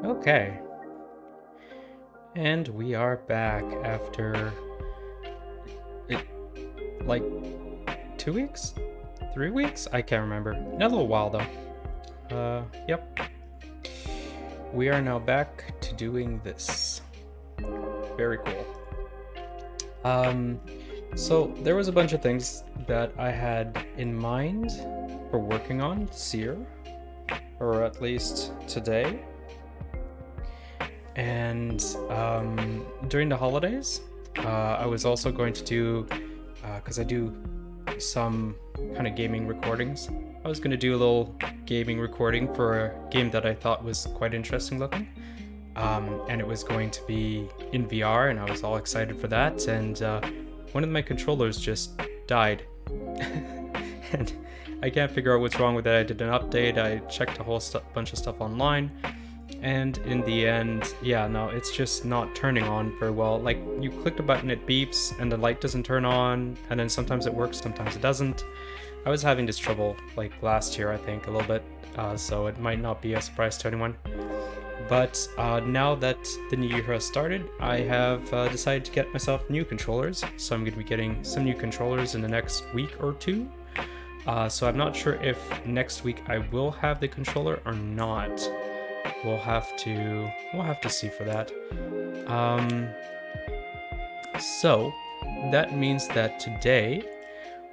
Okay. And we are back after it, like 2 weeks? 3 weeks? I can't remember. A little while though. Yep. We are now back to doing this. Very cool. So there was a bunch of things that I had in mind for working on this year, or at least today. And during the holidays, I was also going to do, because I do some kind of gaming recordings, I was going to do a little gaming recording for a game that I thought was quite interesting looking. And it was going to be in VR, and I was all excited for that. And one of my controllers just died. And I can't figure out what's wrong with it. I did an update, I checked a whole bunch of stuff online. And in the end, yeah, no, it's just not turning on very well. Like, you click the button, it beeps, and the light doesn't turn on, and then sometimes it works, sometimes it doesn't. I was having this trouble, like, last year, I think, a little bit, so it might not be a surprise to anyone. But now that the new year has started, I have decided to get myself new controllers, so I'm going to be getting some new controllers in the next week or two. So I'm not sure if next week I will have the controller or not. We'll have to see for that. So that means that today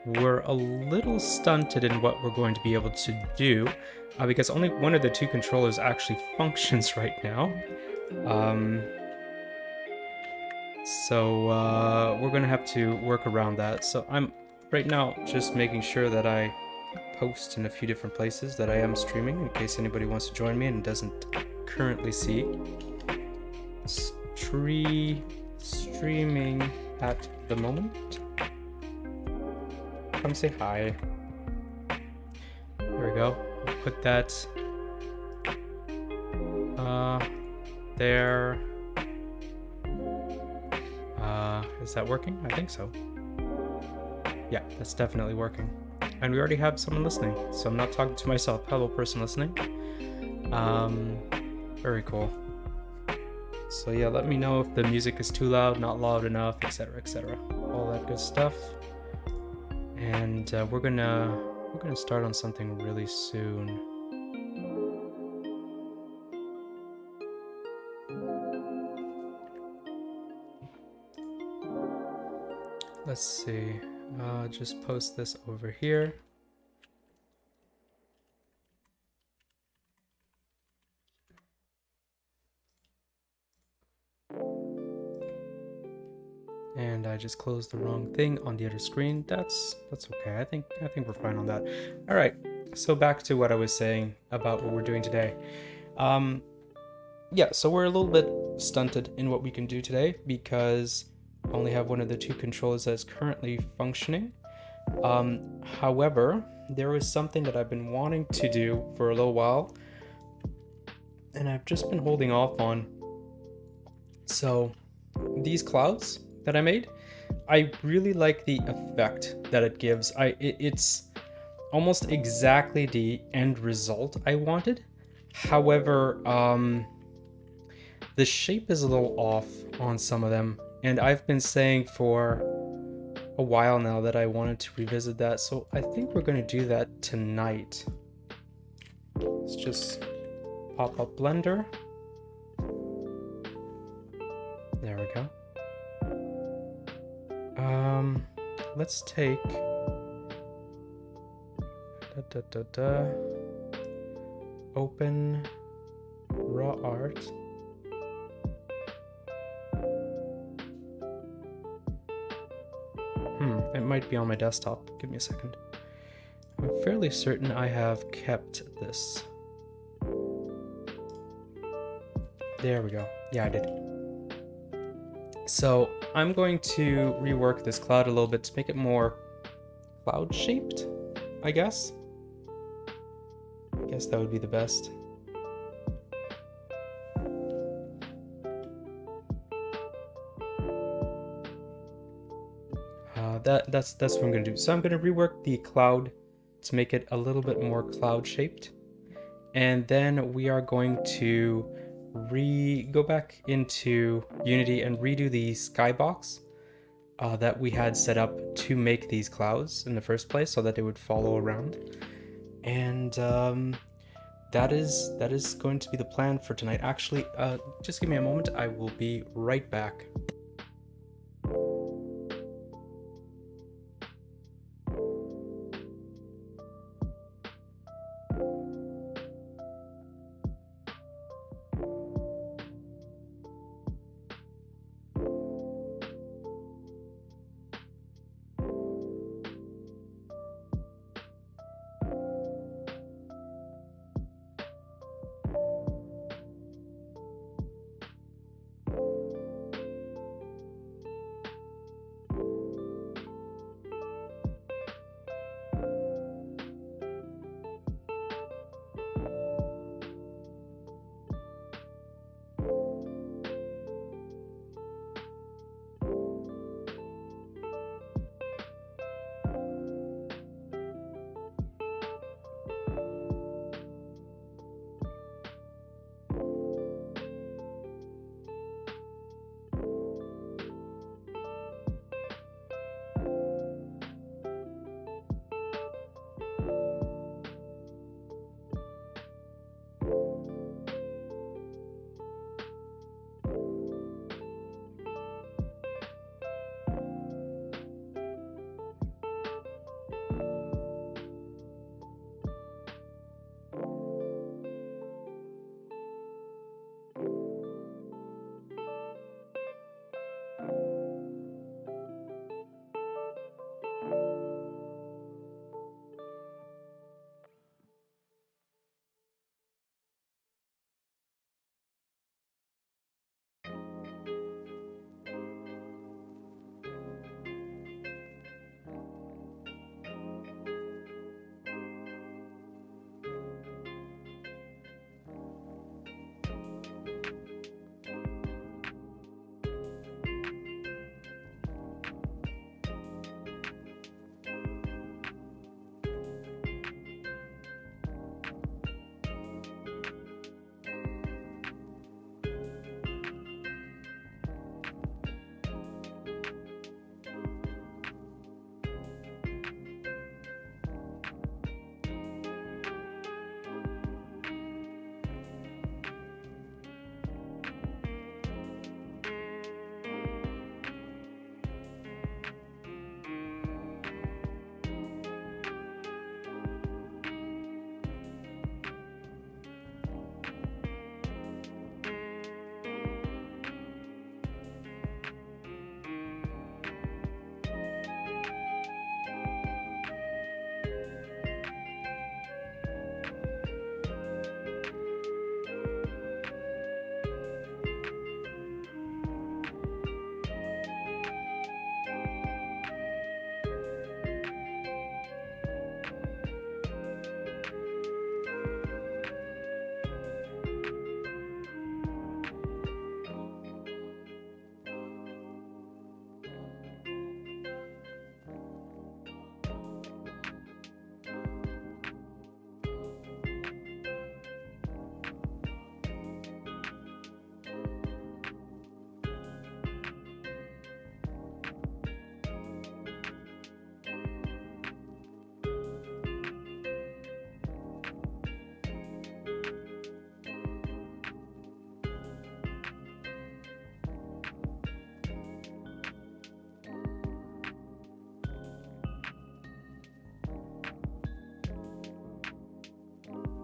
we're a little stunted in what we're going to be able to do, because only one of the two controllers actually functions right now. So we're gonna have to work around that. So I'm right now just making sure that I post in a few different places that I am streaming, in case anybody wants to join me and doesn't currently see. Streaming at the moment. Come say hi. There we go. We'll put that there. Is that working? I think so. Yeah, that's definitely working. And we already have someone listening, so I'm not talking to myself. Hello, person listening. Very cool. So yeah, let me know if the music is too loud, not loud enough, etc., etc. All that good stuff. And we're gonna start on something really soon. Let's see. Just post this over here. And I just closed the wrong thing on the other screen. That's okay. I think we're fine on that. All right. So back to what I was saying about what we're doing today. Yeah, so we're a little bit stunted in what we can do today because I only have one of the two controllers that is currently functioning. However, there was something that I've been wanting to do for a little while, and I've just been holding off on. So these clouds that I made, I really like the effect that it gives. It's almost exactly the end result I wanted. However, the shape is a little off on some of them, and I've been saying for a while now that I wanted to revisit that, so I think we're going to do that tonight. Let's just pop up Blender. There we go. Let's take open raw art. It might be on my desktop. Give me a second. I'm fairly certain I have kept this. There we go. Yeah, I did. So I'm going to rework this cloud a little bit to make it more cloud shaped, I guess. I guess that would be the best. That's what I'm going to do. So I'm going to rework the cloud to make it a little bit more cloud shaped. And then we are going to go back into Unity and redo the skybox that we had set up to make these clouds in the first place so that they would follow around. And that is going to be the plan for tonight. Actually, just give me a moment. I will be right back.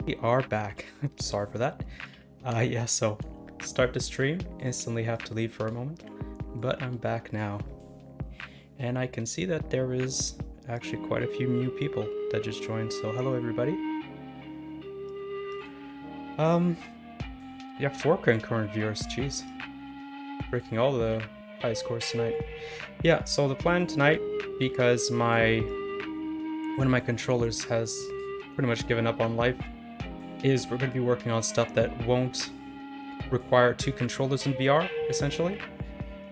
We are back. Sorry for that. Yeah, so start the stream, instantly have to leave for a moment, but I'm back now. And I can see that there is actually quite a few new people that just joined, so hello everybody. Yeah, 4 concurrent viewers, jeez. Breaking all the high scores tonight. Yeah, so the plan tonight, because one of my controllers has pretty much given up on life, is we're going to be working on stuff that won't require 2 controllers in VR, essentially.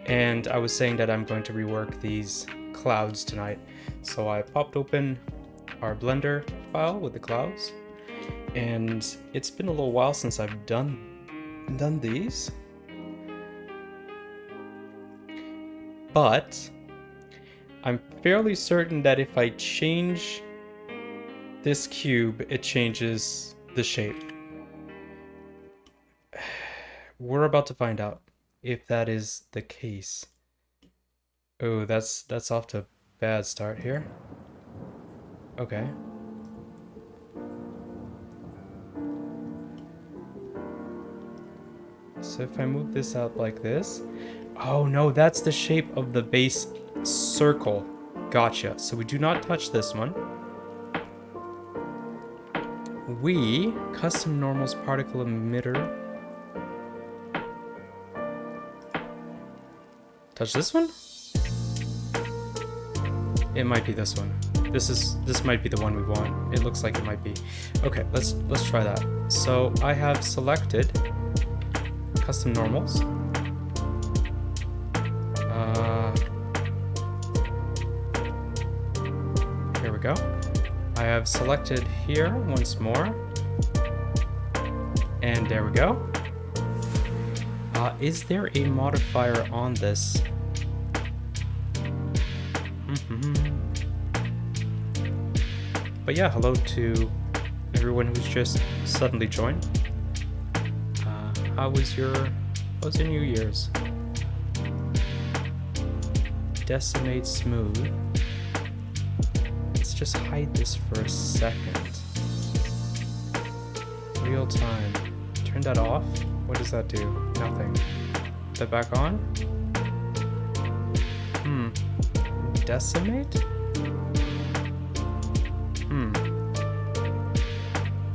And I was saying that I'm going to rework these clouds tonight. So I popped open our Blender file with the clouds, and it's been a little while since I've done done these. But I'm fairly certain that if I change this cube, it changes the shape. We're about to find out if that is the case. Oh, that's off to a bad start here. Okay. So if I move this out like this... Oh no, that's the shape of the base circle. Gotcha. So we do not touch this one. We custom normals particle emitter. Touch this one? It might be this one. This might be the one we want. It looks like it might be. Okay, let's try that. So I have selected custom normals. Here we go. I have selected here once more. And there we go. Is there a modifier on this? But yeah, hello to everyone who's just suddenly joined. How was your New Year's? Decimate smooth. Let's just hide this for a second. Real time. Turn that off. What does that do? Nothing. Put that back on? Decimate?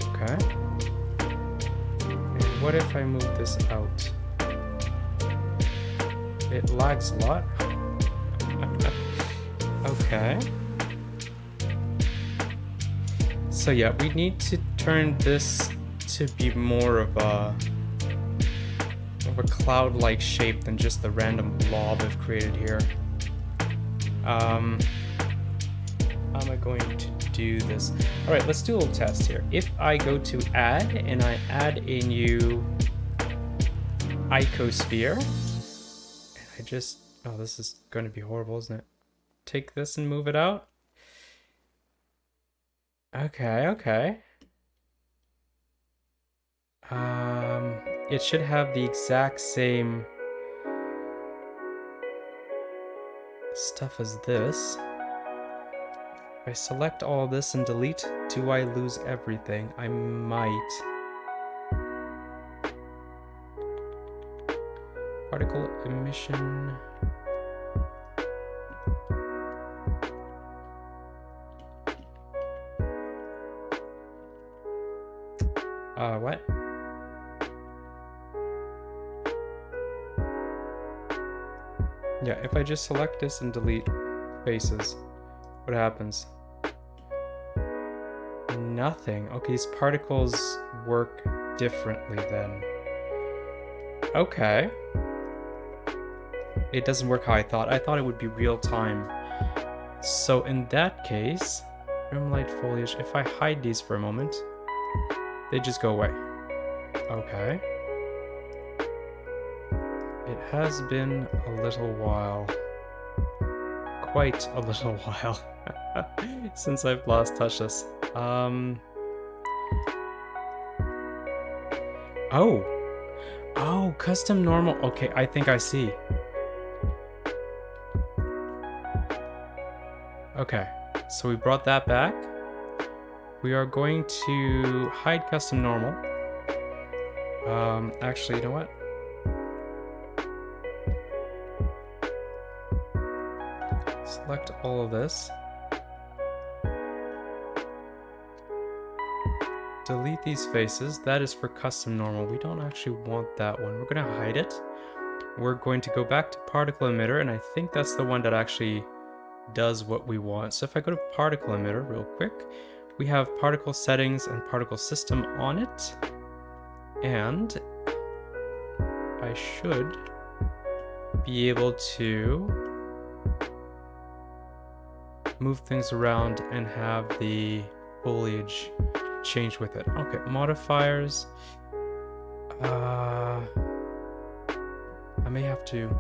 Okay. And what if I move this out? It lags a lot. Okay. So yeah, we need to turn this to be more of a cloud-like shape than just the random blob I've created here. How am I going to do this? All right, let's do a little test here. If I go to add and I add a new icosphere, and I just, oh, this is going to be horrible, isn't it? Take this and move it out. Okay. It should have the exact same stuff as this. If I select all this and delete, do I lose everything? I might. Particle emission. What? Yeah, if I just select this and delete faces, what happens? Nothing. Okay, these particles work differently then. Okay. It doesn't work how I thought. I thought it would be real time. So in that case, rim light foliage, if I hide these for a moment, they just go away. Okay. It has been a little while. Quite a little while. Since I've last touched this. Oh, custom normal. Okay, I think I see. Okay, so we brought that back. We are going to hide custom normal. Actually, you know what? Select all of this. Delete these faces. That is for custom normal. We don't actually want that one. We're going to hide it. We're going to go back to particle emitter, and I think that's the one that actually does what we want. So if I go to particle emitter real quick, we have particle settings and particle system on it. And I should be able to move things around and have the foliage change with it. Okay, modifiers. I may have to,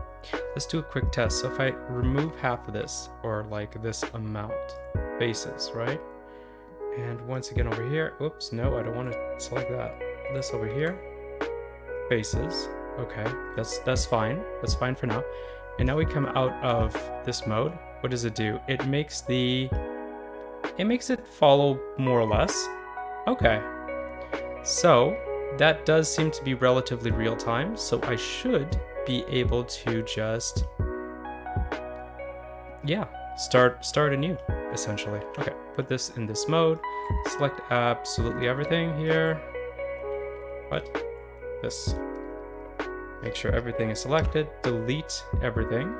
let's do a quick test. So if I remove half of this, or like this amount, faces, right? And once again over here, oops, no, I don't want to select that. This over here, faces. Okay, that's fine. That's fine for now. And now we come out of this mode. What does it do? It makes it follow more or less. Okay. So that does seem to be relatively real time. So I should be able to just, yeah, start anew, essentially. Okay, put this in this mode. Select absolutely everything here. What? This. Make sure everything is selected. Delete everything.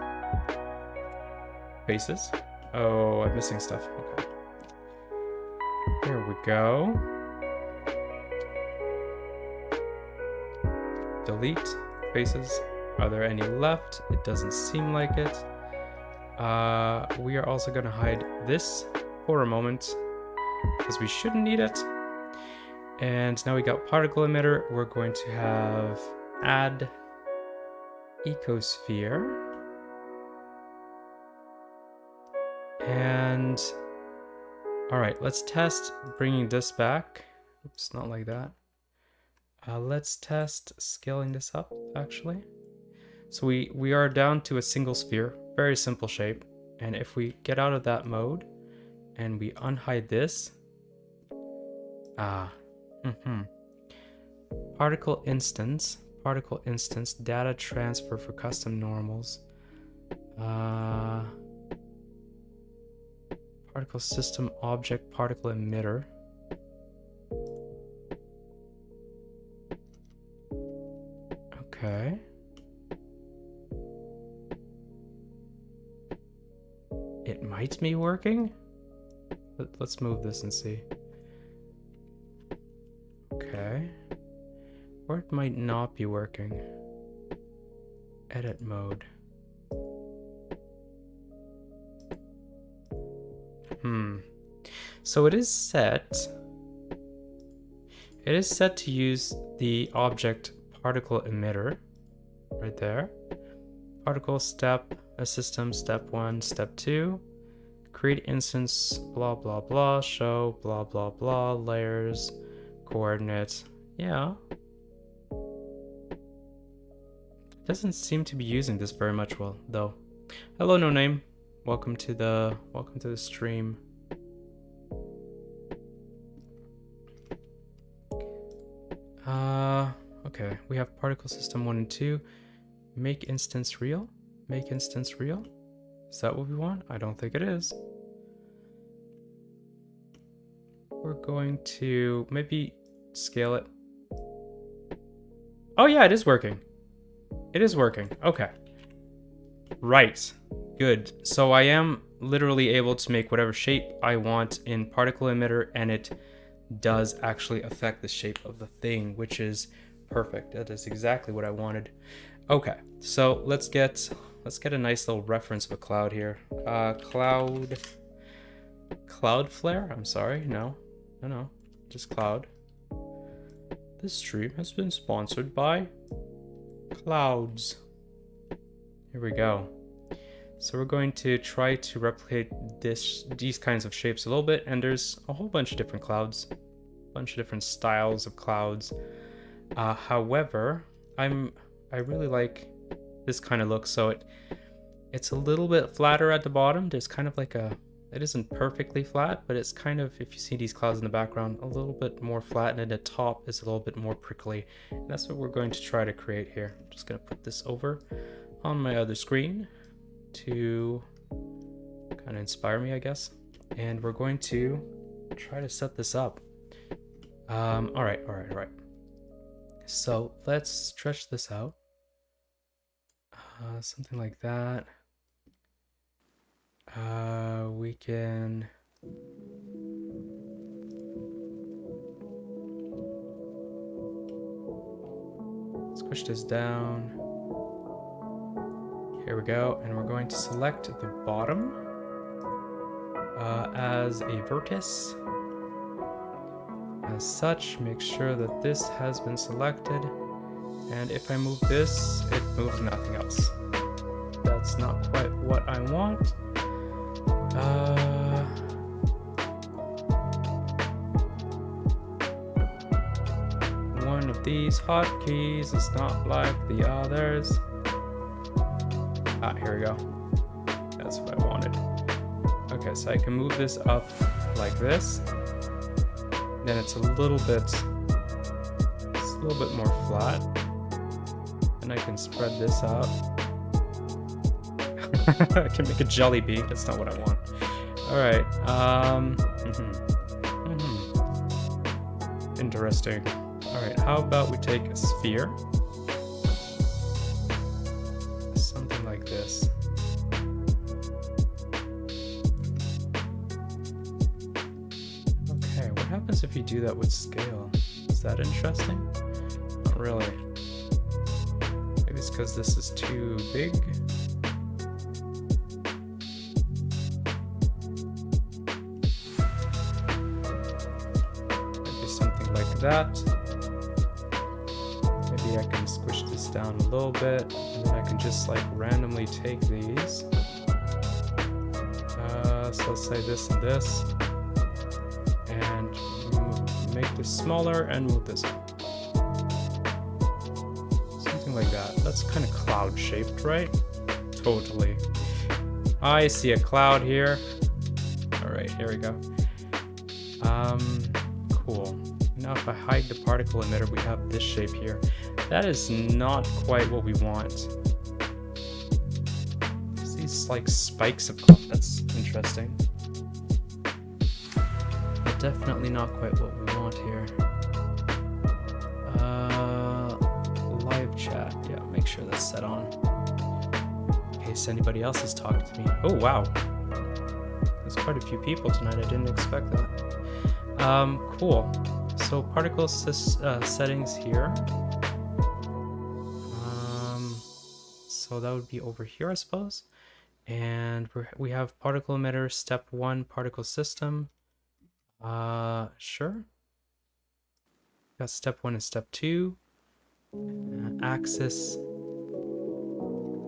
Faces. Oh, I'm missing stuff. Okay. There we go. Delete faces. Are there any left? It doesn't seem like it. We are also going to hide this for a moment because we shouldn't need it. And now we got particle emitter. We're going to have add ecosphere. And all right, let's test bringing this back. Oops, not like that. Let's test scaling this up, actually. So we are down to a single sphere, very simple shape. And if we get out of that mode and we unhide this, particle instance, data transfer for custom normals, particle system object, particle emitter. Okay. It might be working. Let's move this and see. Okay. Or it might not be working. Edit mode. So it is set. It is set to use the object particle emitter right there. Particle step, a system, step 1, step 2. Create instance, blah, blah, blah, show, blah, blah, blah, layers, coordinates. Yeah. Doesn't seem to be using this very much well, though. Hello, no name. Welcome to the stream. Okay, we have particle system 1 and 2. Make instance real. Make instance real. Is that what we want? I don't think it is. We're going to maybe scale it. Oh yeah, it is working. It is working. Okay. Right. Good. So I am literally able to make whatever shape I want in particle emitter, and it does actually affect the shape of the thing, which is perfect. That is exactly what I wanted. Okay, so let's get a nice little reference of a cloud here. Cloudflare. I'm sorry. No, just cloud. This stream has been sponsored by clouds. Here we go. So we're going to try to replicate these kinds of shapes a little bit, and there's a whole bunch of different clouds, a bunch of different styles of clouds. However, I really like this kind of look. So it's a little bit flatter at the bottom. There's kind of like it isn't perfectly flat, but it's kind of, if you see these clouds in the background, a little bit more flat, and at the top is a little bit more prickly. And that's what we're going to try to create here. I'm just going to put this over on my other screen to kind of inspire me, I guess. And we're going to try to set this up. All right. So let's stretch this out. Something like that. We can squish this down. Here we go, and we're going to select the bottom as a vertex. As such, make sure that this has been selected. And if I move this, it moves nothing else. That's not quite what I want. One of these hotkeys is not like the others. Ah, here we go. That's what I wanted. Okay, so I can move this up like this. Then it's a little bit more flat. And I can spread this out. I can make a jelly bean. That's not what I want. All right. Interesting. All right. How about we take a sphere? Something like this. Okay. What happens if you do that with scale? Is that interesting? Not really. Maybe it's because this is too big. That. Maybe I can squish this down a little bit, and then I can just like randomly take these. So let's say this and this, and make this smaller and move this up. Something like that. That's kind of cloud shaped, right? Totally. I see a cloud here. All right, here we go. Cool. Now if I hide the particle emitter, we have this shape here. That is not quite what we want. There's these like spikes of cloud. That's interesting. But definitely not quite what we want here. Live chat. Yeah, make sure that's set on. In case anybody else is talking to me. Oh, wow. There's quite a few people tonight. I didn't expect that. Cool. So particle settings here. So that would be over here, I suppose. And we have particle emitter, step 1, particle system. Sure. Got step 1 and step 2. Axis.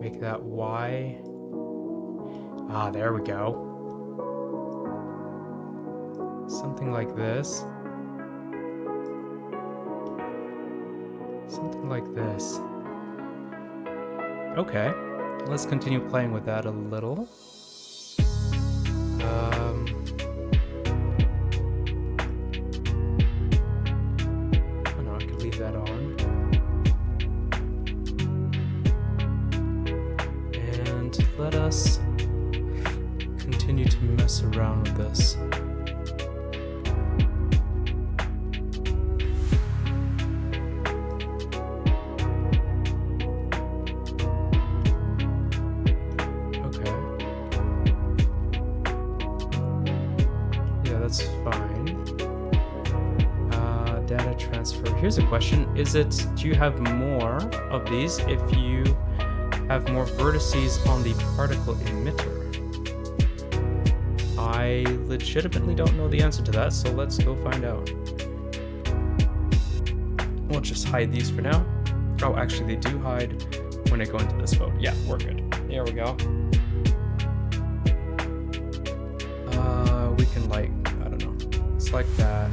Make that Y. Ah, there we go. Something like this. Something like this. Okay, let's continue playing with that a little. Oh no, I could leave that on. And let us continue to mess around with this. Here's a question. Do you have more of these if you have more vertices on the particle emitter? I legitimately don't know the answer to that, so let's go find out. We'll just hide these for now. Oh, actually they do hide when I go into this mode. Yeah, we're good. There we go. We can like, I don't know, select that.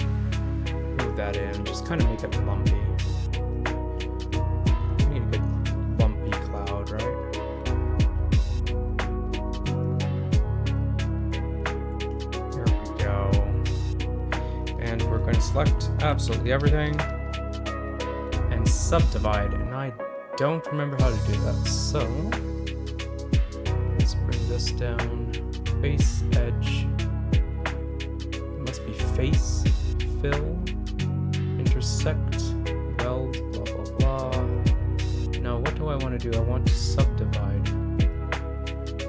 That in, just kind of make it lumpy. We need a good lumpy cloud, right? There we go. And we're going to select absolutely everything and subdivide, and I don't remember how to do that, so let's bring this down. Face, edge, it must be face, fill, intersect, weld, blah blah blah. Now what do I want to do? I want to subdivide.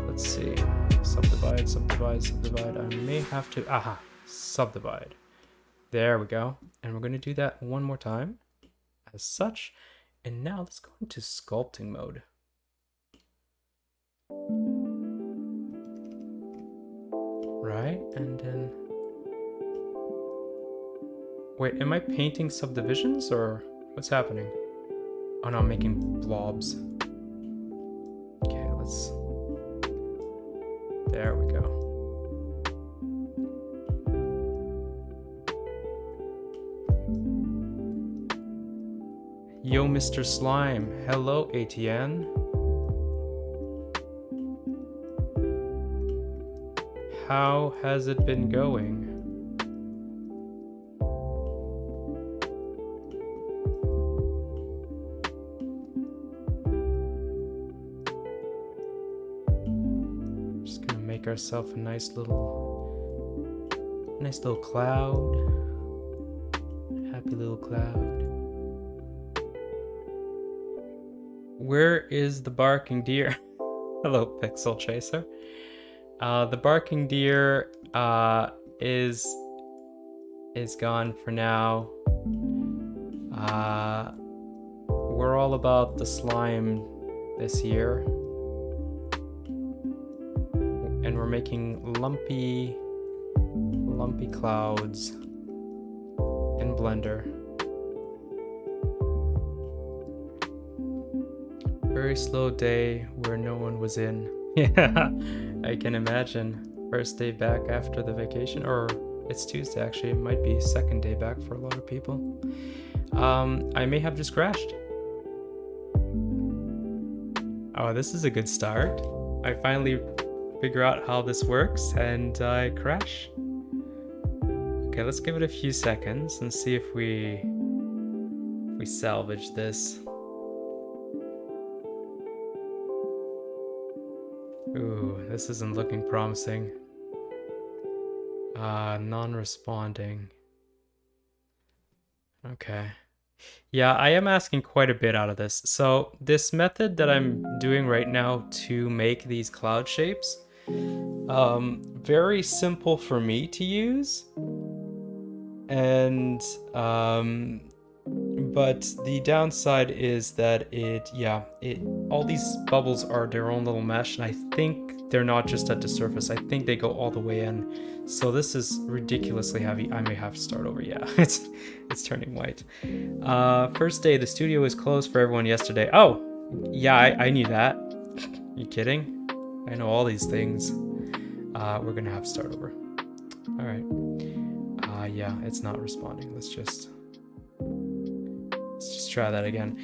Let's see. Subdivide, subdivide, subdivide. I may have to, aha, subdivide. There we go. And we're going to do that one more time as such. And now let's go into sculpting mode. Right, and then wait, am I painting subdivisions or what's happening? Oh no, I'm making blobs. Okay, let's... There we go. Yo, Mr. Slime. Hello, ATN. How has it been going? Just gonna make ourselves a nice little cloud. Happy little cloud. Where is the barking deer? Hello, Pixel Chaser. The barking deer is gone for now. We're all about the slime this year, and we're making lumpy clouds in Blender. Very slow day where no one was in. Yeah, I can imagine. First day back after the vacation, or it's Tuesday actually. It might be second day back for a lot of people. I may have just crashed. Oh, this is a good start. I finally figure out how this works and I crash. Okay, let's give it a few seconds and see if we salvage this. Ooh, this isn't looking promising. Non-responding. Okay. Yeah, I am asking quite a bit out of this. So this method that I'm doing right now to make these cloud shapes, very simple for me to use. And, but the downside is that all these bubbles are their own little mesh, and I think they're not just at the surface. I think they go all the way in. So this is ridiculously heavy. I may have to start over. Yeah, it's turning white. First day, the studio was closed for everyone yesterday. Oh, yeah, I knew that. You kidding? I know all these things. We're gonna have to start over. All right. Yeah, it's not responding. Let's just try that again.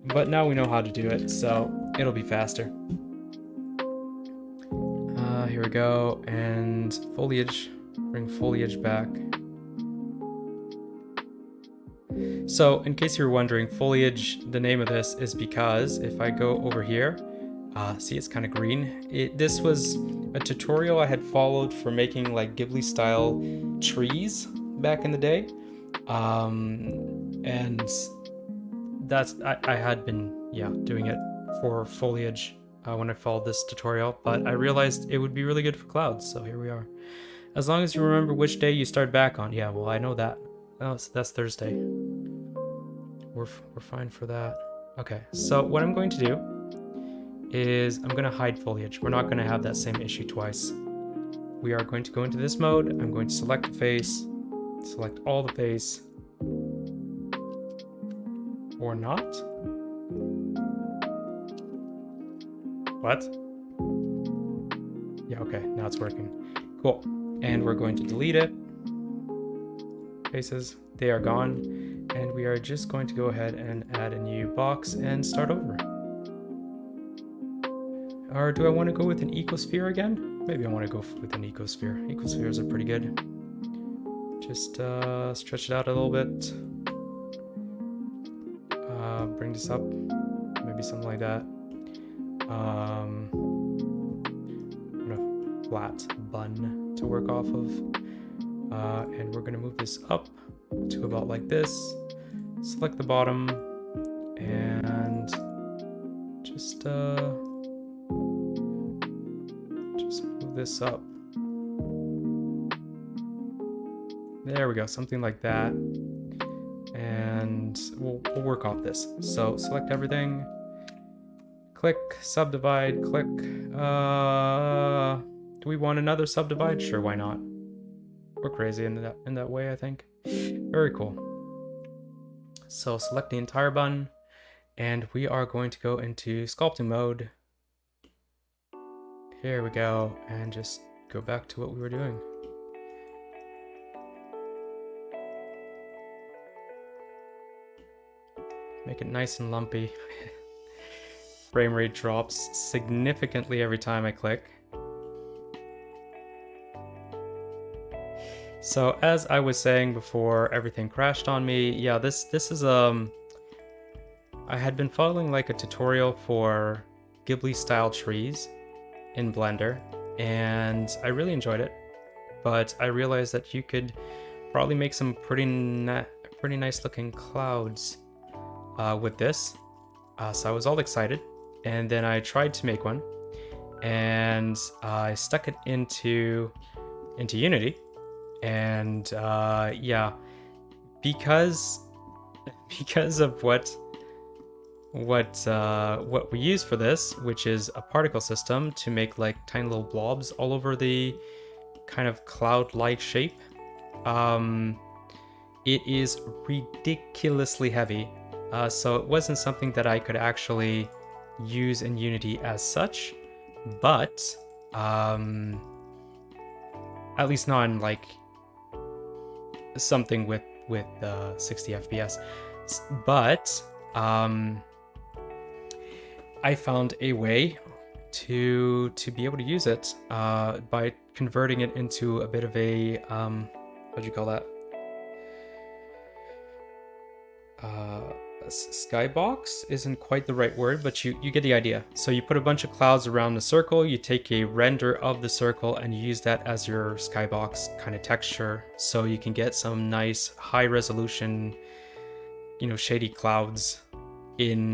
But now we know how to do it, so it'll be faster. Here we go, and foliage. Bring foliage back. So, in case you were wondering, foliage, the name of this is because if I go over here, see, it's kind of green. This was a tutorial I had followed for making like Ghibli style trees back in the day. And that's, I had been, doing it for foliage when I followed this tutorial, but I realized it would be really good for clouds, so here we are. As long as you remember which day you start back on. Yeah, well, I know that. Oh, so that's Thursday. We're fine for that. Okay, so what I'm going to do is I'm going to hide foliage. We're not going to have that same issue twice. We are going to go into this mode. I'm going to select the face, select all the face, or not. What? Yeah, okay, now it's working. Cool. And we're going to delete it. Faces, they are gone. And we are just going to go ahead and add a new box and start over. Or do I want to go with an ecosphere again? Maybe I want to go with an ecosphere. Ecospheres are pretty good. Just stretch it out a little bit. Bring this up. Maybe something like that. Flat bun to work off of, and we're going to move this up to about like this. Select the bottom and just move this up. There we go, something like that, and we'll work off this. So select everything, click subdivide, click do we want another subdivide? Sure, why not? We're crazy in that way, I think. Very cool. So select the entire bun, And we are going to go into sculpting mode. Here we go, and just go back to what we were doing. Make it nice and lumpy. Frame rate drops significantly every time I click. So as I was saying before everything crashed on me, yeah, this is I had been following like a tutorial for Ghibli style trees in Blender, and I really enjoyed it, but I realized that you could probably make some pretty nice looking clouds with this. So I was all excited, and then I tried to make one, and I stuck it into Unity, and yeah, because of what we use for this, which is a particle system to make like tiny little blobs all over the kind of cloud-like shape. It is ridiculously heavy, so it wasn't something that I could actually use in Unity as such, but at least not in like something with 60 FPS. But I found a way to be able to use it by converting it into a bit of a what do you call that? Skybox isn't quite the right word, but you get the idea. So you put a bunch of clouds around the circle, you take a render of the circle and you use that as your skybox kind of texture, so you can get some nice high resolution, you know, shady clouds in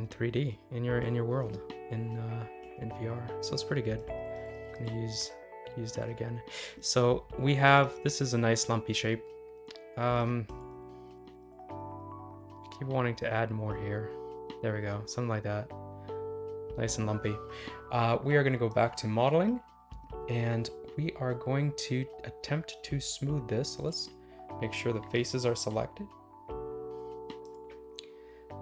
3D in your world in VR. So it's pretty good. I'm gonna use that again. So we have, this is a nice lumpy shape. Keep wanting to add more here. There we go, something like that. Nice and lumpy. We are going to go back to modeling, and we are going to attempt to smooth this. So let's make sure the faces are selected.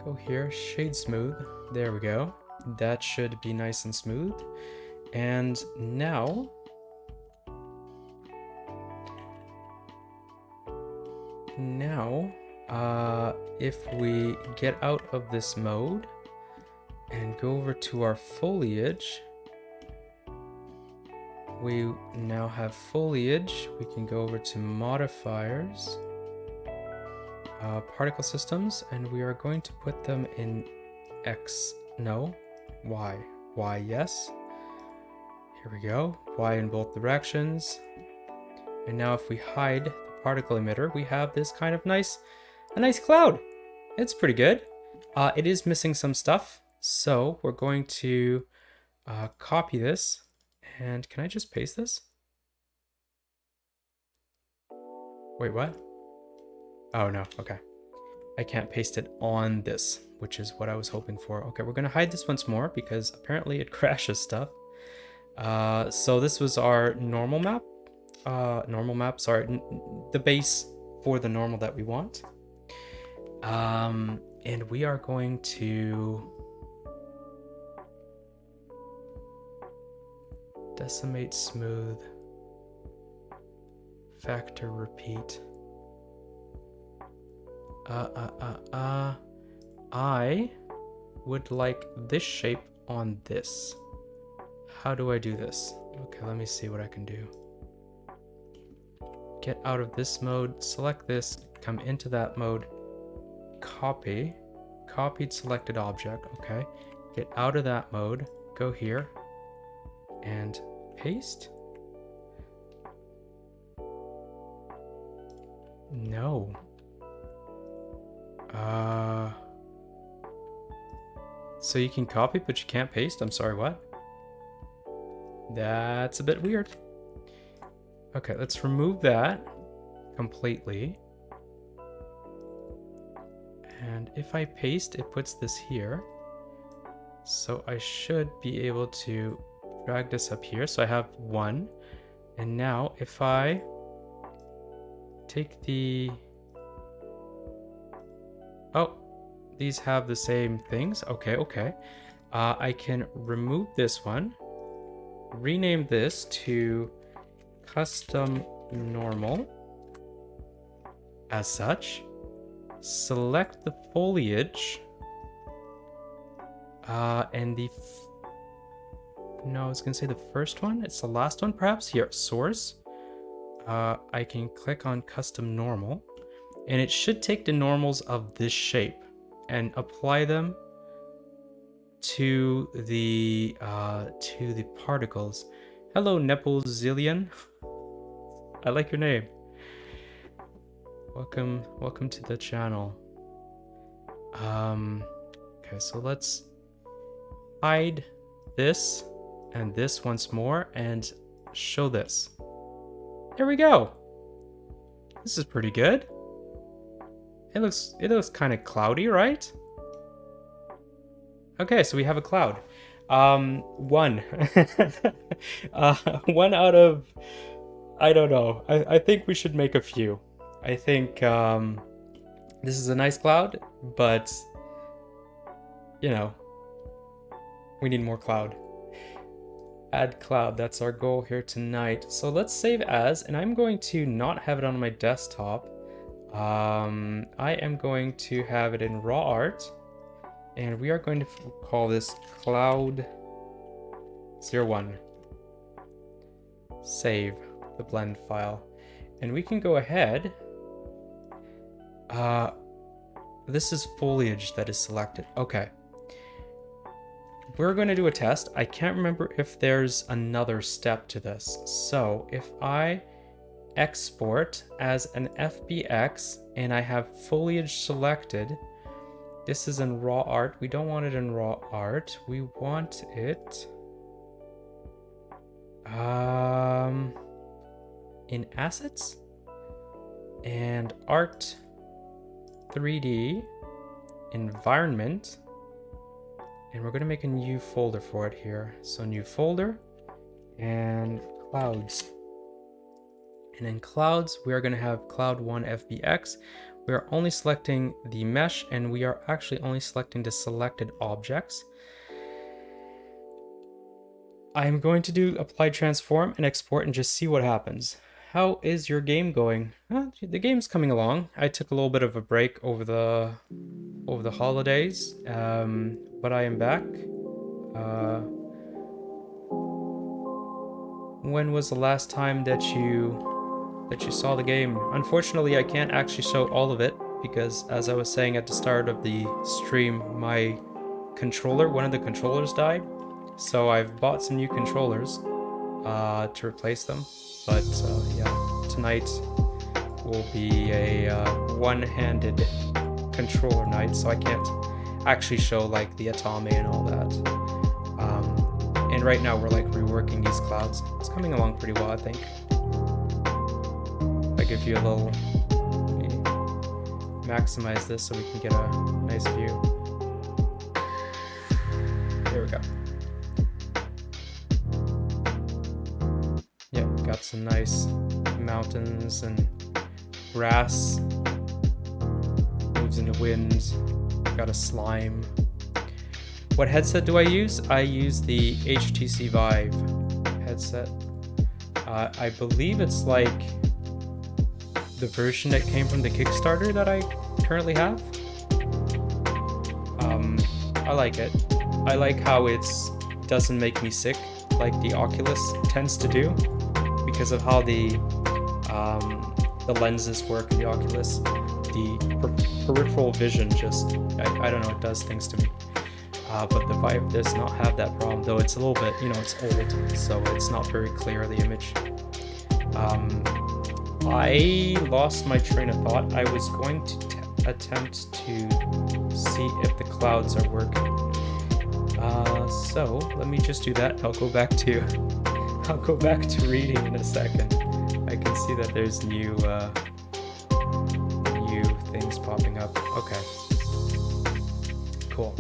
Go here, shade smooth. There we go. That should be nice and smooth. And now if we get out of this mode and go over to our foliage, we now have foliage. We can go over to modifiers, particle systems, and we are going to put them in Y, yes. Here we go, Y in both directions. And now if we hide the particle emitter, we have this kind of a nice cloud. It's pretty good. It is missing some stuff, so we're going to copy this. And can I just paste this? Wait, what? Oh no, okay. I can't paste it on this, which is what I was hoping for. Okay, we're gonna hide this once more because apparently it crashes stuff. So this was our normal map. The base for the normal that we want. And we are going to decimate smooth, factor repeat. I would like this shape on this. How do I do this? Okay, let me see what I can do. Get out of this mode, select this, come into that mode, copied selected object, okay. Get out of that mode, go here, and paste. No. So you can copy, but you can't paste? I'm sorry, what? That's a bit weird. Okay, let's remove that completely. And if I paste, it puts this here. So I should be able to drag this up here. So I have one. And now if I take the... Oh, these have the same things. Okay, okay. I can remove this one, rename this to custom normal as such, select the foliage, and no, I was gonna say the first one. It's the last one, perhaps. Here, source. I can click on custom normal, and it should take the normals of this shape and apply them to the particles. Hello, Nepozillion. I like your name. Welcome to the channel. Okay, so let's hide this and this once more and show this. There we go. This is pretty good. It looks kind of cloudy, right? Okay, so we have a cloud. One. One out of, I don't know. I think we should make a few. I think this is a nice cloud, but you know, we need more cloud. Add cloud, that's our goal here tonight. So let's save as, and I'm going to not have it on my desktop. I am going to have it in raw art, and we are going to call this cloud 01. Save the blend file, and we can go ahead. This is foliage that is selected. Okay. We're going to do a test. I can't remember if there's another step to this. So if I export as an FBX and I have foliage selected, this is in raw art. We don't want it in raw art. We want it in assets and art 3D environment. And we're going to make a new folder for it here. So new folder and clouds. And in clouds, we are going to have cloud 1 FBX. We are only selecting the mesh, and we are actually only selecting the selected objects. I'm going to do apply transform and export and just see what happens. How is your game going? The game's coming along. I took a little bit of a break over the holidays, but I am back. When was the last time that you saw the game? Unfortunately, I can't actually show all of it because, as I was saying at the start of the stream, my controller, one of the controllers died. So I've bought some new controllers to replace them. But yeah, tonight will be a one-handed controller night, so I can't actually show like the Atame and all that. And right now we're like reworking these clouds. It's coming along pretty well, I think. I give you a little, maximize this so we can get a nice view. There we go. Yeah, got some nice mountains and grass. Moves in the wind. Got a slime. What headset do I use? I use the HTC Vive headset. I believe it's like the version that came from the Kickstarter that I currently have. I like it. I like how it doesn't make me sick like the Oculus tends to do, because of how the lenses work in the Oculus. The peripheral vision just, I don't know, it does things to me. But the Vive does not have that problem, though it's a little bit, you know, it's old, so it's not very clear, the image. I lost my train of thought. I was going to attempt to see if the clouds are working. So let me just do that. I'll go back to reading in a second. I can see that there's new things popping up. Okay, cool.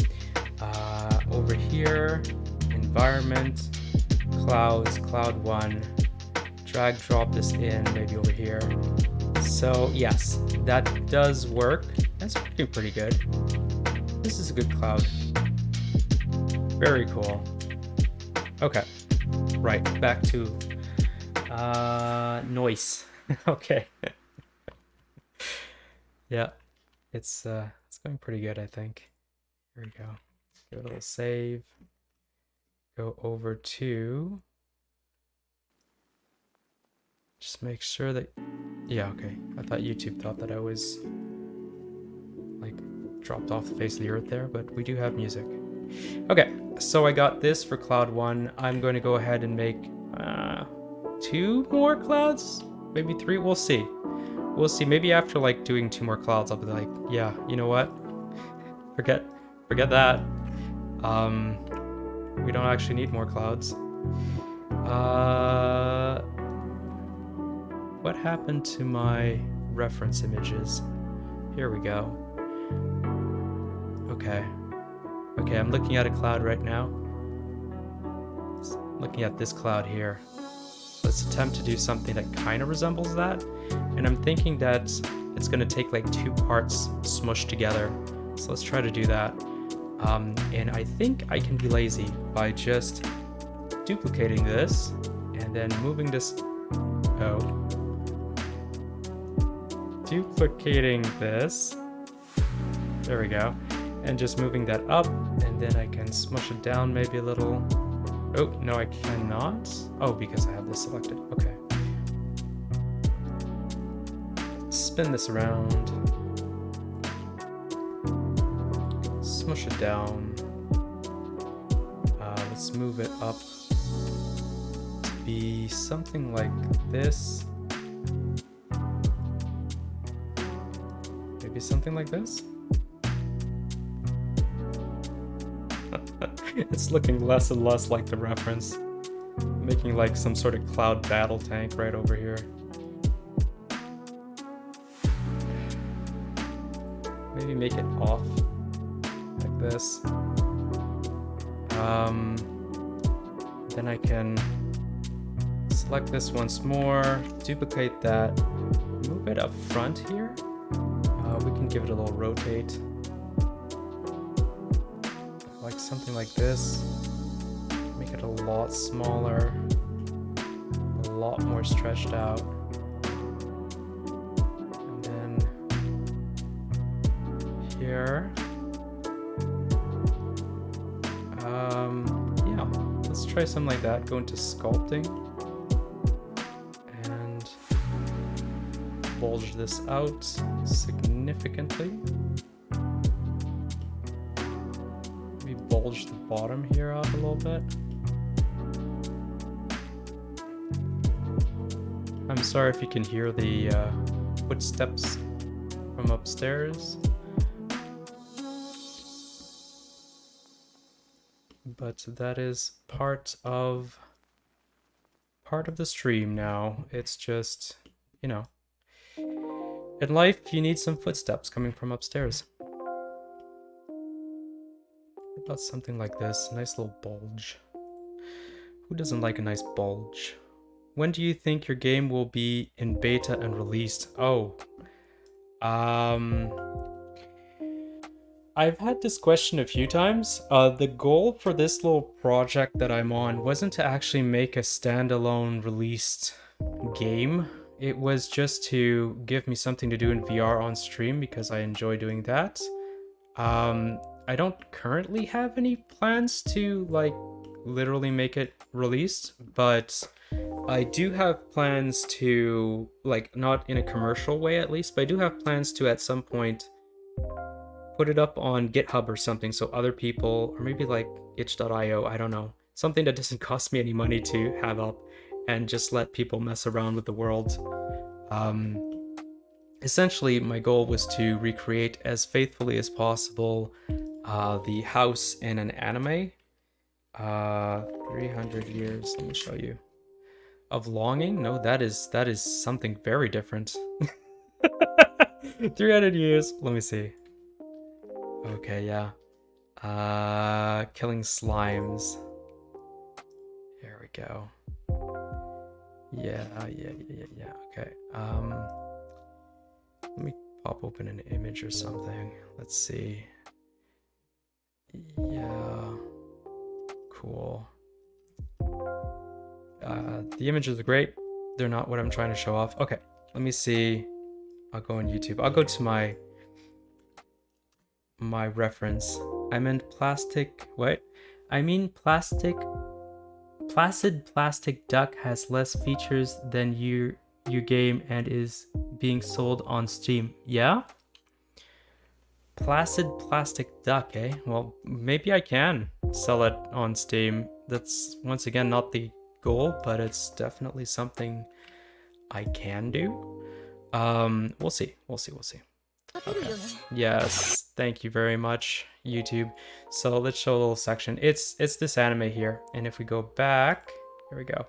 Over here, environment, clouds, cloud 1, drag drop this in, maybe over here. So yes, that does work. That's working pretty good. This is a good cloud. Very cool. Okay. Right, back to noise. Okay. Yeah. It's going pretty good, I think. Here we go. Give it a little save. Go over to just make sure that yeah, okay. I thought YouTube thought that I was like dropped off the face of the earth there, but we do have music. Okay, so I got this for cloud 1. I'm going to go ahead and make 2 more clouds, maybe 3. We'll see. We'll see. Maybe after like doing 2 more clouds, I'll be like, yeah, you know what? Forget that. We don't actually need more clouds. What happened to my reference images? Here we go. Okay. Okay, I'm looking at a cloud right now. Looking at this cloud here. Let's attempt to do something that kind of resembles that. And I'm thinking that it's going to take like 2 parts smushed together. So let's try to do that. And I think I can be lazy by just duplicating this and then moving this. Oh. Duplicating this. There we go. And just moving that up, and then I can smush it down maybe a little. Oh, no, I cannot. Oh, because I have this selected. Okay. Spin this around. Smush it down. Let's move it up to be something like this. Maybe something like this. It's looking less and less like the reference. Making like some sort of cloud battle tank right over here. Maybe make it off like this. Then I can select this once more, duplicate that, move it up front here. We can give it a little rotate. Like something like this. Make it a lot smaller, a lot more stretched out. And then here, yeah, let's try something like that. Go into sculpting and bulge this out significantly. Bulge the bottom here out a little bit. I'm sorry if you can hear the footsteps from upstairs. But that is part of the stream now. It's just, you know, in life you need some footsteps coming from upstairs. About something like this, a nice little bulge. Who doesn't like a nice bulge? When do you think your game will be in beta and released? Oh, I've had this question a few times. The goal for this little project that I'm on wasn't to actually make a standalone released game. It was just to give me something to do in VR on stream because I enjoy doing that. I don't currently have any plans to like literally make it released, but I do have plans to, like, not in a commercial way at least, but I do have plans to at some point put it up on GitHub or something so other people, or maybe like itch.io, I don't know, something that doesn't cost me any money to have up and just let people mess around with the world. Essentially, my goal was to recreate as faithfully as possible the house in an anime. 300 years, let me show you. Of longing? No, that is something very different. 300 years, let me see. Okay, yeah. Killing slimes. Here we go. Yeah. Okay. Let me pop open an image or something. Let's see. Yeah. Cool. The images are great. They're not what I'm trying to show off. Okay, let me see. I'll go on YouTube. I'll go to my reference. I meant plastic. What? I mean plastic. Placid Plastic Duck has less features than your game and is being sold on Steam. Yeah? Placid Plastic Duck, eh? Well, maybe I can sell it on Steam. That's, once again, not the goal, but it's definitely something I can do. We'll see. Okay. Yes, thank you very much, YouTube. So let's show a little section. It's this anime here, and if we go back, here we go.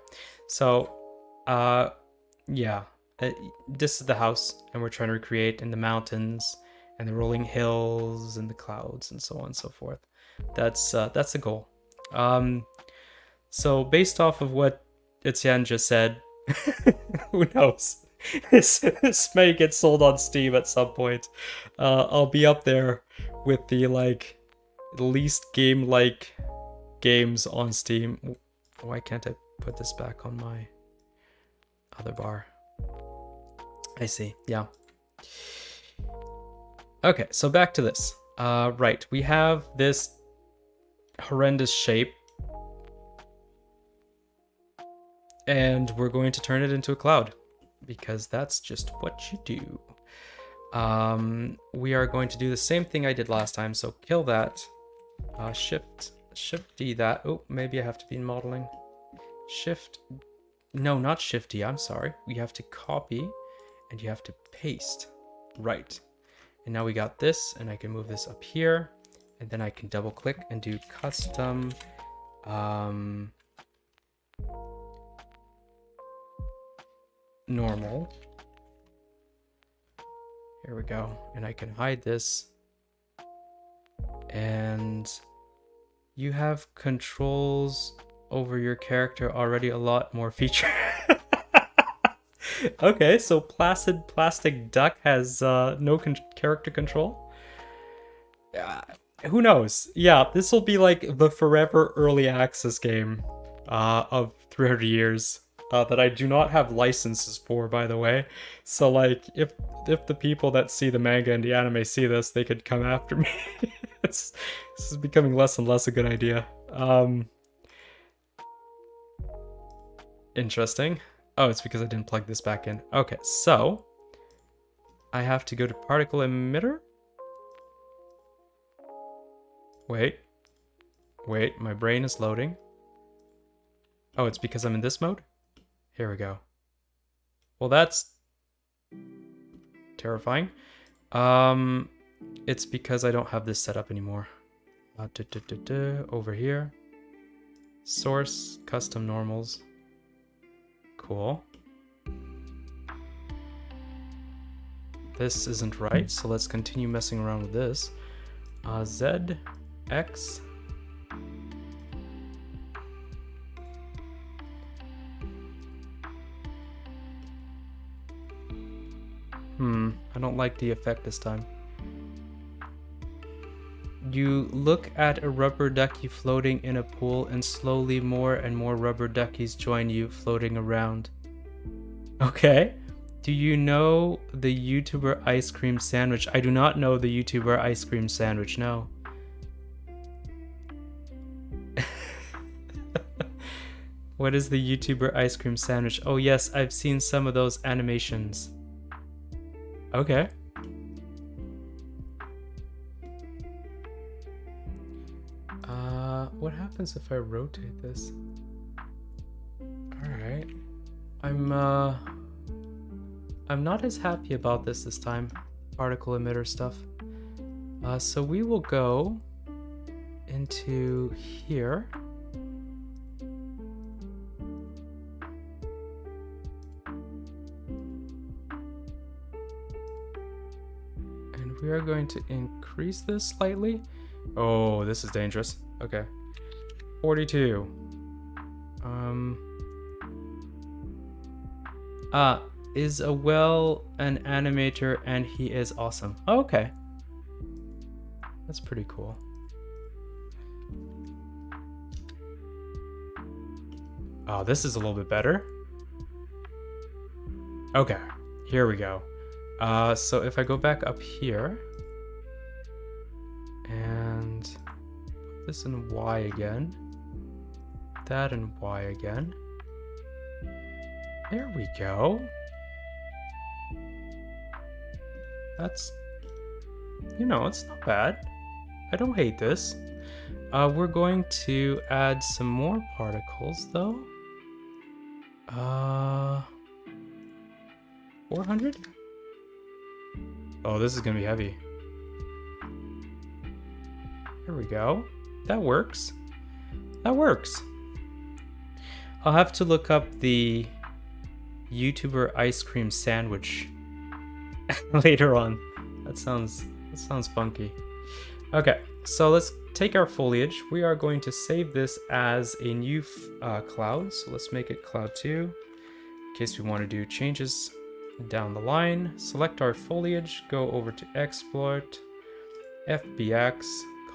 So, yeah, this is the house, and we're trying to recreate in the mountains and the rolling hills and the clouds and so on and so forth. That's the goal. So based off of what Etienne just said, who knows? This may get sold on Steam at some point. I'll be up there with the least game-like games on Steam. Why can't I put this back on my other bar? I see. Yeah. Okay, so back to this. Right, we have this horrendous shape, and we're going to turn it into a cloud, because that's just what you do. We are going to do the same thing I did last time, so kill that. Shift D that. Oh, maybe I have to be in modeling. No, not Shift D, I'm sorry. We have to copy, and you have to paste. Right. And now we got this, and I can move this up here, and then I can double click and do custom normal. Here we go. And I can hide this. And you have controls over your character already, a lot more feature. Okay, so Placid Plastic Duck has no character control. Who knows? Yeah, this will be like the forever early access game of 300 years that I do not have licenses for, by the way. So like, if the people that see the manga and the anime see this, they could come after me. This is becoming less and less a good idea. Interesting. Oh, it's because I didn't plug this back in. Okay, so I have to go to particle emitter. Wait, my brain is loading. Oh, it's because I'm in this mode? Here we go. Well, that's terrifying. It's because I don't have this set up anymore. Over here. Source, custom normals. Cool. This isn't right, so let's continue messing around with this. Z, X. I don't like the effect this time. You look at a rubber ducky floating in a pool, and slowly more and more rubber duckies join you floating around. Okay. Do you know the YouTuber Ice Cream Sandwich? I do not know the YouTuber Ice Cream Sandwich, no. What is the YouTuber Ice Cream Sandwich? Oh yes, I've seen some of those animations. Okay. What happens if I rotate this? Alright. I'm not as happy about this time. Particle emitter stuff. So we will go into here. And we are going to increase this slightly. Oh, this is dangerous. Okay. 42. Is an animator and he is awesome. Oh, okay. That's pretty cool. Oh, this is a little bit better. Okay, here we go. So if I go back up here and put this in Y again, that in Y again. There we go. That's, you know, it's not bad. I don't hate this. We're going to add some more particles though. 400? Oh, this is gonna be heavy. Here we go. That works. That works. I'll have to look up the YouTuber ice cream sandwich later on. That sounds funky. Okay, so let's take our foliage. We are going to save this as a new cloud. So let's make it cloud 2 in case we want to do changes down the line. Select our foliage, go over to export, FBX,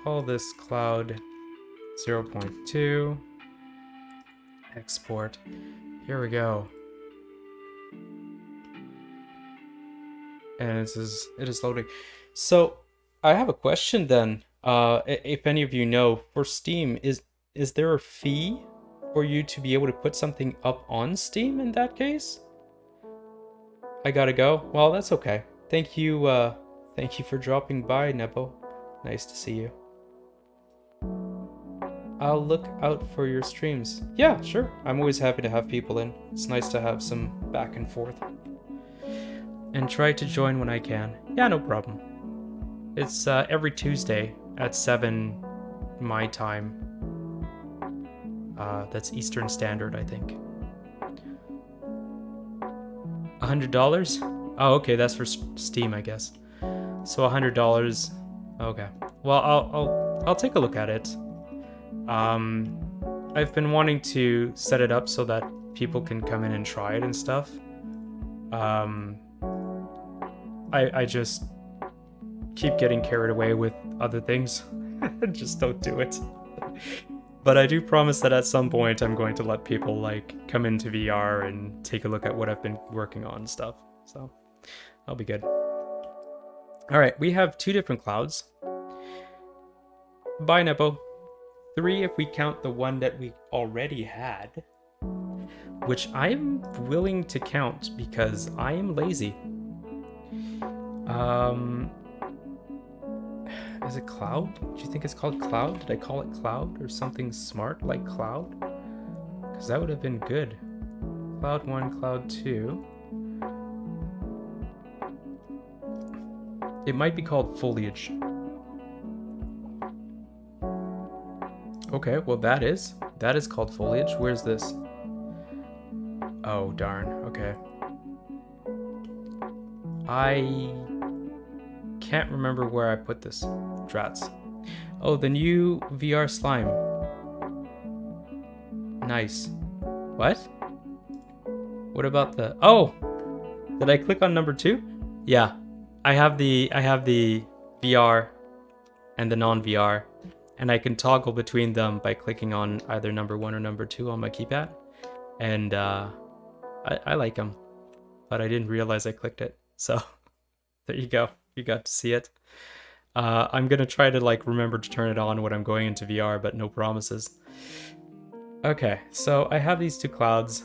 call this cloud 0.2, export. Here we go. And it is loading. So I have a question then. If any of you know, for Steam, is there a fee for you to be able to put something up on Steam in that case? I gotta go. Well, that's okay. Thank you for dropping by, Nepo. Nice to see you. I'll look out for your streams. Yeah, sure. I'm always happy to have people in. It's nice to have some back and forth. And try to join when I can. Yeah, no problem. It's every Tuesday at 7 my time. That's Eastern Standard, I think. $100? Oh, okay, that's for Steam, I guess. So $100. Okay. Well, I'll take a look at it. I've been wanting to set it up so that people can come in and try it and stuff. I just keep getting carried away with other things. Just don't do it. But I do promise that at some point I'm going to let people like come into VR and take a look at what I've been working on and stuff. So that'll be good. All right, we have 2 different clouds. Bye, Nepo. 3 if we count the one that we already had, which I'm willing to count because I am lazy. Is it cloud? Do you think it's called cloud? Did I call it cloud or something smart like cloud? Because that would have been good. Cloud 1, cloud 2. It might be called foliage. Okay, well that is called foliage. Where's this? Oh darn. Okay. I can't remember where I put this. Drats. Oh, the new VR slime. Nice. What? What about the... Oh! Did I click on number 2? Yeah. I have the VR and the non-VR, and I can toggle between them by clicking on either number 1 or number 2 on my keypad. And I like them, but I didn't realize I clicked it. So there you go. You got to see it. I'm gonna try to like remember to turn it on when I'm going into VR, but no promises. Okay, so I have these 2 clouds.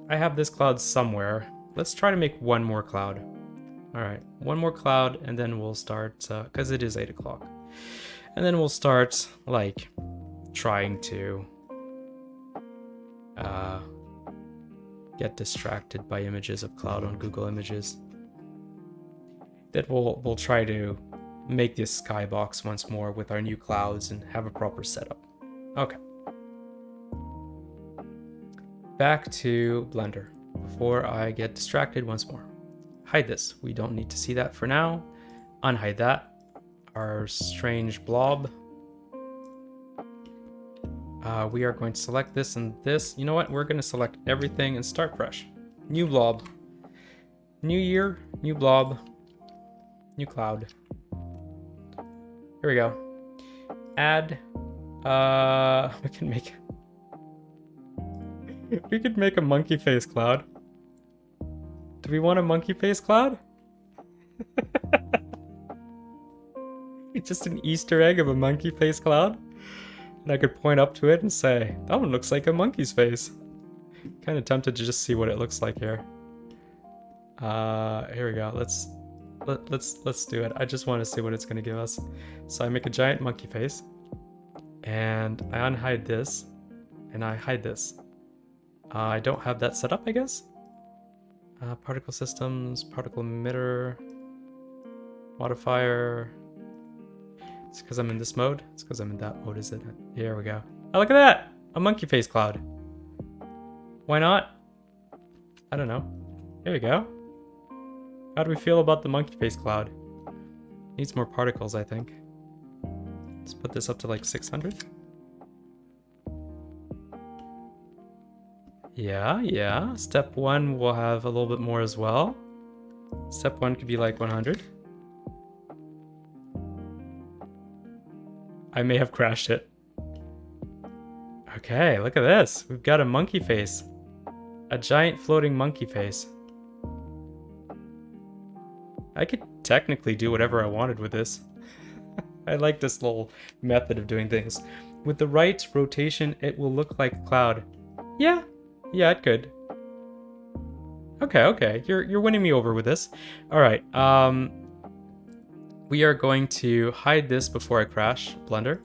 I have this cloud somewhere. Let's try to make one more cloud. All right, one more cloud, and then we'll start, because it is 8 o'clock. And then we'll start, like, trying to get distracted by images of cloud on Google Images. Then we'll try to make this skybox once more with our new clouds and have a proper setup. Okay. Back to Blender before I get distracted once more. Hide this. We don't need to see that for now. Unhide that. Our strange blob. We are going to select this and this. You know what? We're going to select everything and start fresh. New blob. New year, new blob, new cloud. Here we go. Add. We can make We could make a monkey face cloud. Do we want a monkey face cloud? It's just an Easter egg of a monkey face cloud. And I could point up to it and say, that one looks like a monkey's face. Kind of tempted to just see what it looks like here. Here we go. Let's do it. I just want to see what it's going to give us. So I make a giant monkey face. And I unhide this. And I hide this. I don't have that set up, I guess. Particle systems, particle emitter, modifier. It's because I'm in this mode. It's because I'm in that mode, isn't it? Here we go. Oh, look at that! A monkey face cloud. Why not? I don't know. Here we go. How do we feel about the monkey face cloud? Needs more particles, I think. Let's put this up to like 600. Yeah. Step 1 will have a little bit more as well. Step 1 could be like 100. I may have crashed it. Okay, look at this. We've got a monkey face. A giant floating monkey face. I could technically do whatever I wanted with this. I like this little method of doing things. With the right rotation, it will look like a cloud. Yeah, it could. Okay. You're winning me over with this. All right. We are going to hide this before I crash Blender.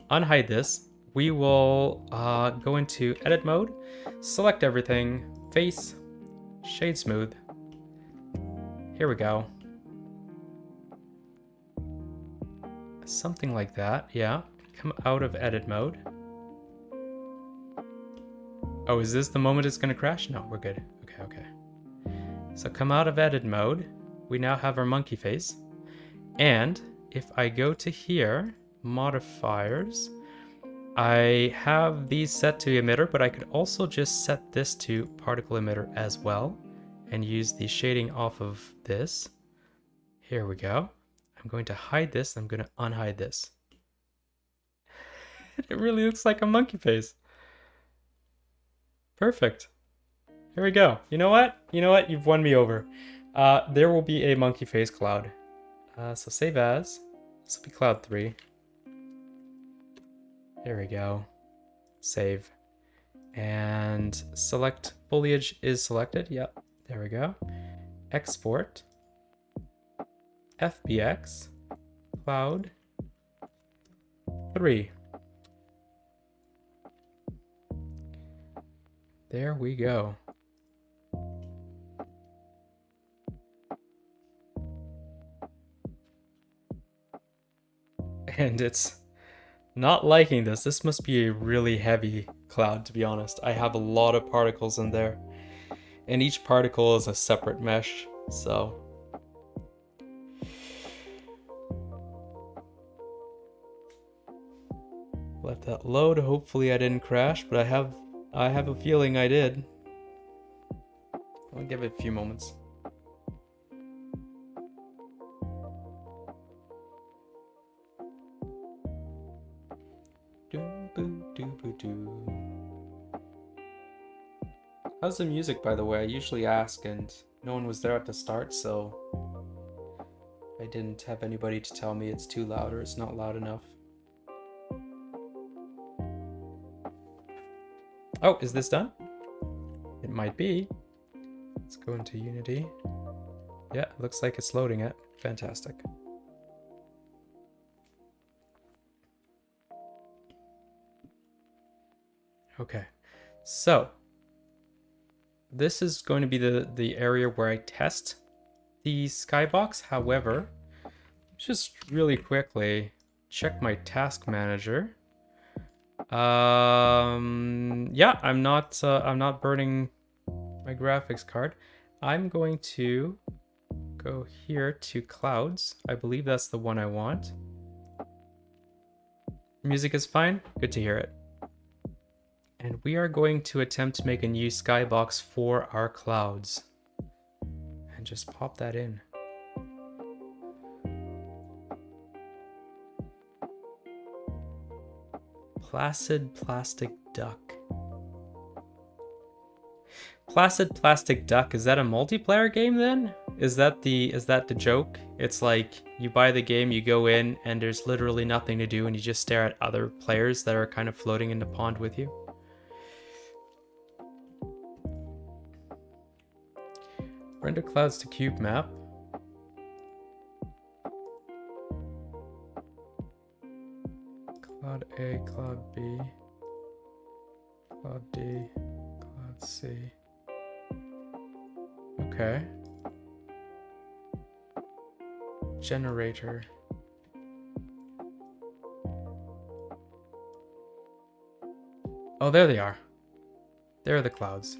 Unhide this. We will go into edit mode, select everything, face, shade smooth. Here we go. Something like that, yeah. Come out of edit mode. Oh, is this the moment it's gonna crash? No, we're good. Okay. So come out of edit mode. We now have our monkey face. And if I go to here, modifiers, I have these set to emitter, but I could also just set this to particle emitter as well and use the shading off of this. Here we go. I'm going to hide this. I'm going to unhide this. It really looks like a monkey face. Perfect. Here we go. You know what? You've won me over. There will be a monkey face cloud. So save as. This will be cloud 3. There we go. Save. And select foliage is selected. Yep. There we go. Export. FBX. Cloud 3. There we go. And it's not liking this. This must be a really heavy cloud, to be honest. I have a lot of particles in there. And each particle is a separate mesh, so... let that load. Hopefully I didn't crash, but I have a feeling I did. I'll give it a few moments. How's the music, by the way? I usually ask and no one was there at the start, so I didn't have anybody to tell me it's too loud or it's not loud enough. Oh, is this done? It might be. Let's go into Unity. Yeah, it looks like it's loading it. Fantastic. Okay, so this is going to be the area where I test the skybox. However, just really quickly check my task manager. Yeah, I'm not burning my graphics card. I'm going to go here to clouds. I believe that's the one I want. Music is fine. Good to hear it. And we are going to attempt to make a new skybox for our clouds. And just pop that in. Placid plastic duck. Placid Plastic Duck, is that a multiplayer game then? Is that the joke? It's like you buy the game, you go in, and there's literally nothing to do, and you just stare at other players that are kind of floating in the pond with you. Render clouds to cube map. Cloud A, cloud B, cloud D, cloud C. Okay. Generator. Oh, there they are. There are the clouds.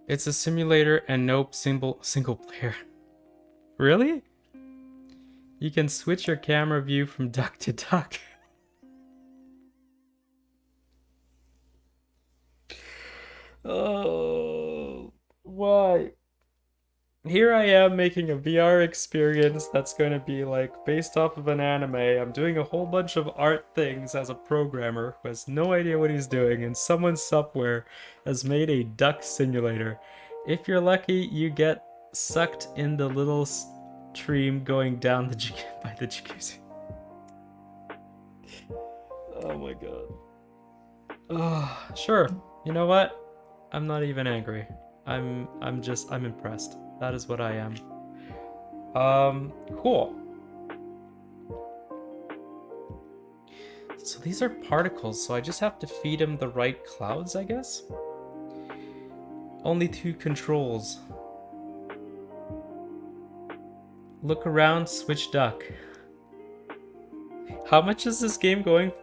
It's a simulator and nope, single player. Really? You can switch your camera view from duck to duck. Oh, why? Here I am making a VR experience that's going to be like based off of an anime. I'm doing a whole bunch of art things as a programmer who has no idea what he's doing, and someone's software has made a duck simulator. If you're lucky, you get sucked in the little stream going down the by the jacuzzi. Oh my god. Oh, sure. You know what? I'm not even angry. I'm impressed. That is what I am. Cool. So these are particles, so I just have to feed them the right clouds, I guess? Only 2 controls. Look around, switch duck. How much is this game going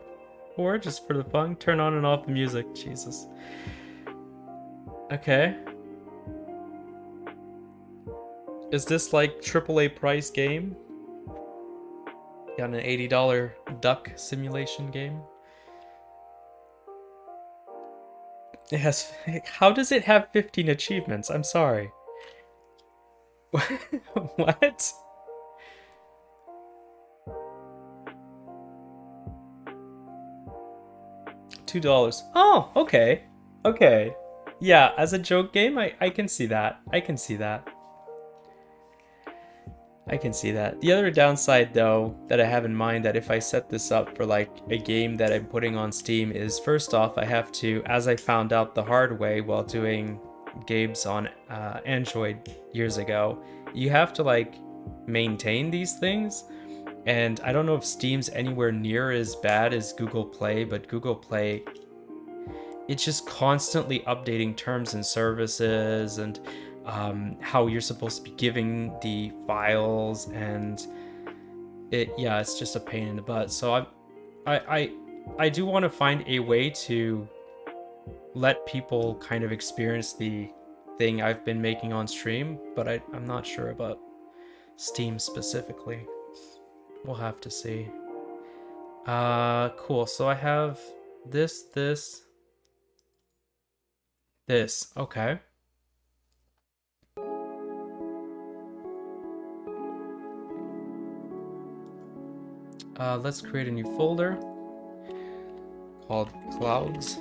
for? Just for the fun? Turn on and off the music. Jesus. Okay. Is this like AAA price game? Got an $80 duck simulation game? It has... How does it have 15 achievements? I'm sorry. What? $2. Oh, okay. Okay. Yeah, as a joke game, I can see that. I can see that. I can see that. The other downside, though, that I have in mind that if I set this up for like a game that I'm putting on Steam is, first off, I have to, as I found out the hard way while doing games on Android years ago, you have to like maintain these things. And I don't know if Steam's anywhere near as bad as Google Play, but Google Play, it's just constantly updating terms and services and how you're supposed to be giving the files, and it's just a pain in the butt. So I do want to find a way to let people kind of experience the thing I've been making on stream, but I'm not sure about Steam specifically. We'll have to see. Cool. So I have this. Okay. Let's create a new folder called Clouds.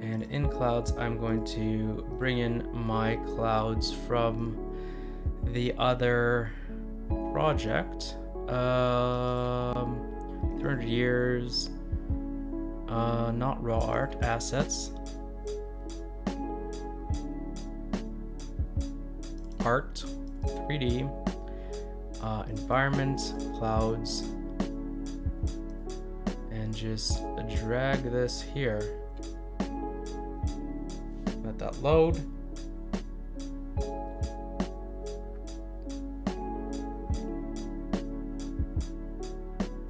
And in Clouds, I'm going to bring in my clouds from the other project. 300 years. Not raw art, assets. Art, 3D. Environment, clouds, and just drag this here. Let that load.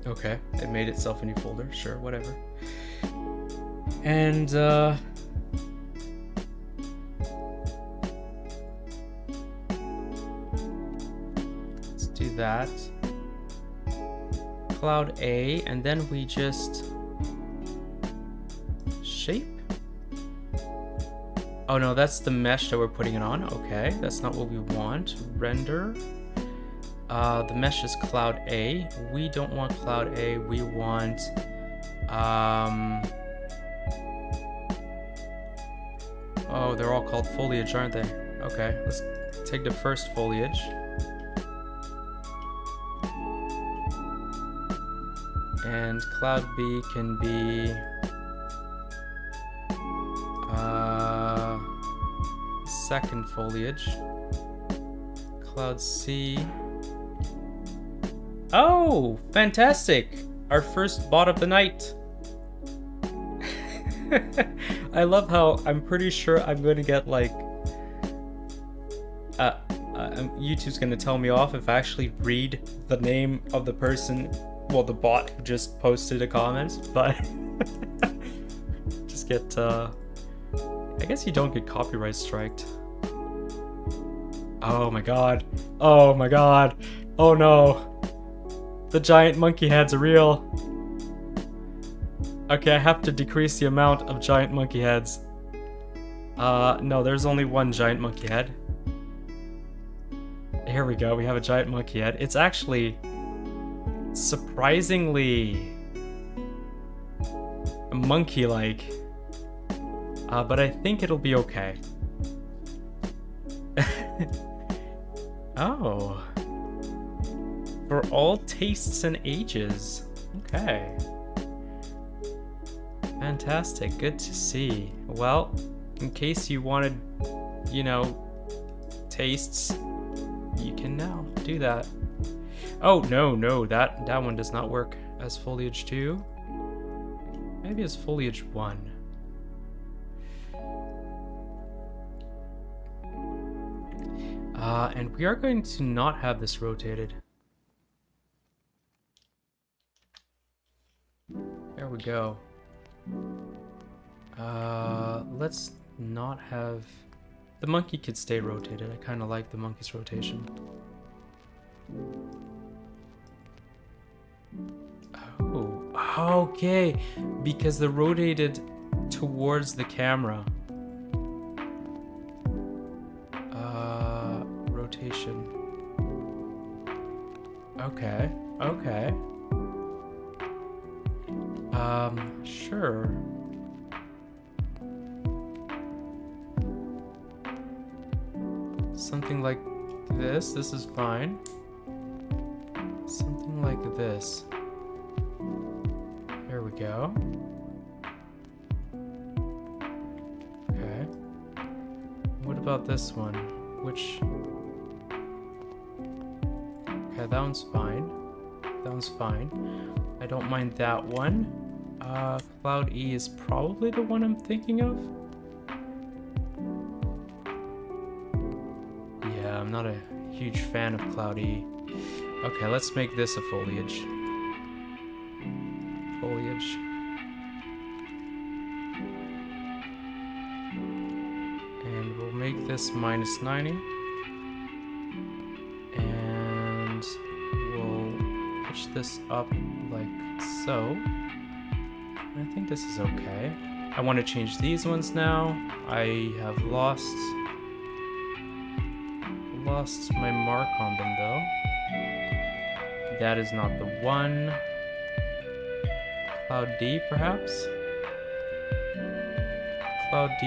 Okay, it made itself a new folder. Sure, whatever. And do that. Cloud A, and then we just shape. Oh no, that's the mesh that we're putting it on. Okay, that's not what we want. Render. The mesh is Cloud A. We don't want Cloud A. We want Oh, they're all called foliage, aren't they? Okay, let's take the first foliage. And Cloud B can be second foliage. Cloud C. Oh, fantastic! Our first bot of the night. I love how I'm pretty sure I'm going to get like YouTube's going to tell me off if I actually read the name of the person, well, the bot who just posted a comment, but just get I guess you don't get copyright striked. Oh my god. Oh my god. Oh no. The giant monkey heads are real. Okay, I have to decrease the amount of giant monkey heads. No, there's only one giant monkey head. Here we go, we have a giant monkey head. It's actually surprisingly monkey-like. But I think it'll be okay. Oh. For all tastes and ages. Okay. Fantastic, good to see. Well, in case you wanted, you know, tastes, you can now do that. Oh, no, that one does not work as foliage 2. Maybe as foliage 1. And we are going to not have this rotated. There we go. Let's not have... The monkey could stay rotated. I kind of like the monkey's rotation. Oh, okay. Because they're rotated towards the camera. Rotation. Okay. Sure. Something like this. This is fine. Something like this. There we go. Okay. What about this one? Which... Okay, that one's fine. That one's fine. I don't mind that one. Cloud E is probably the one I'm thinking of. Yeah, I'm not a huge fan of Cloud E. Okay, let's make this a foliage. Foliage. And we'll make this -90. And we'll pitch this up like so. I think this is okay. I want to change these ones now. I have lost my mark on them though. That is not the one. Cloud D perhaps? Cloud D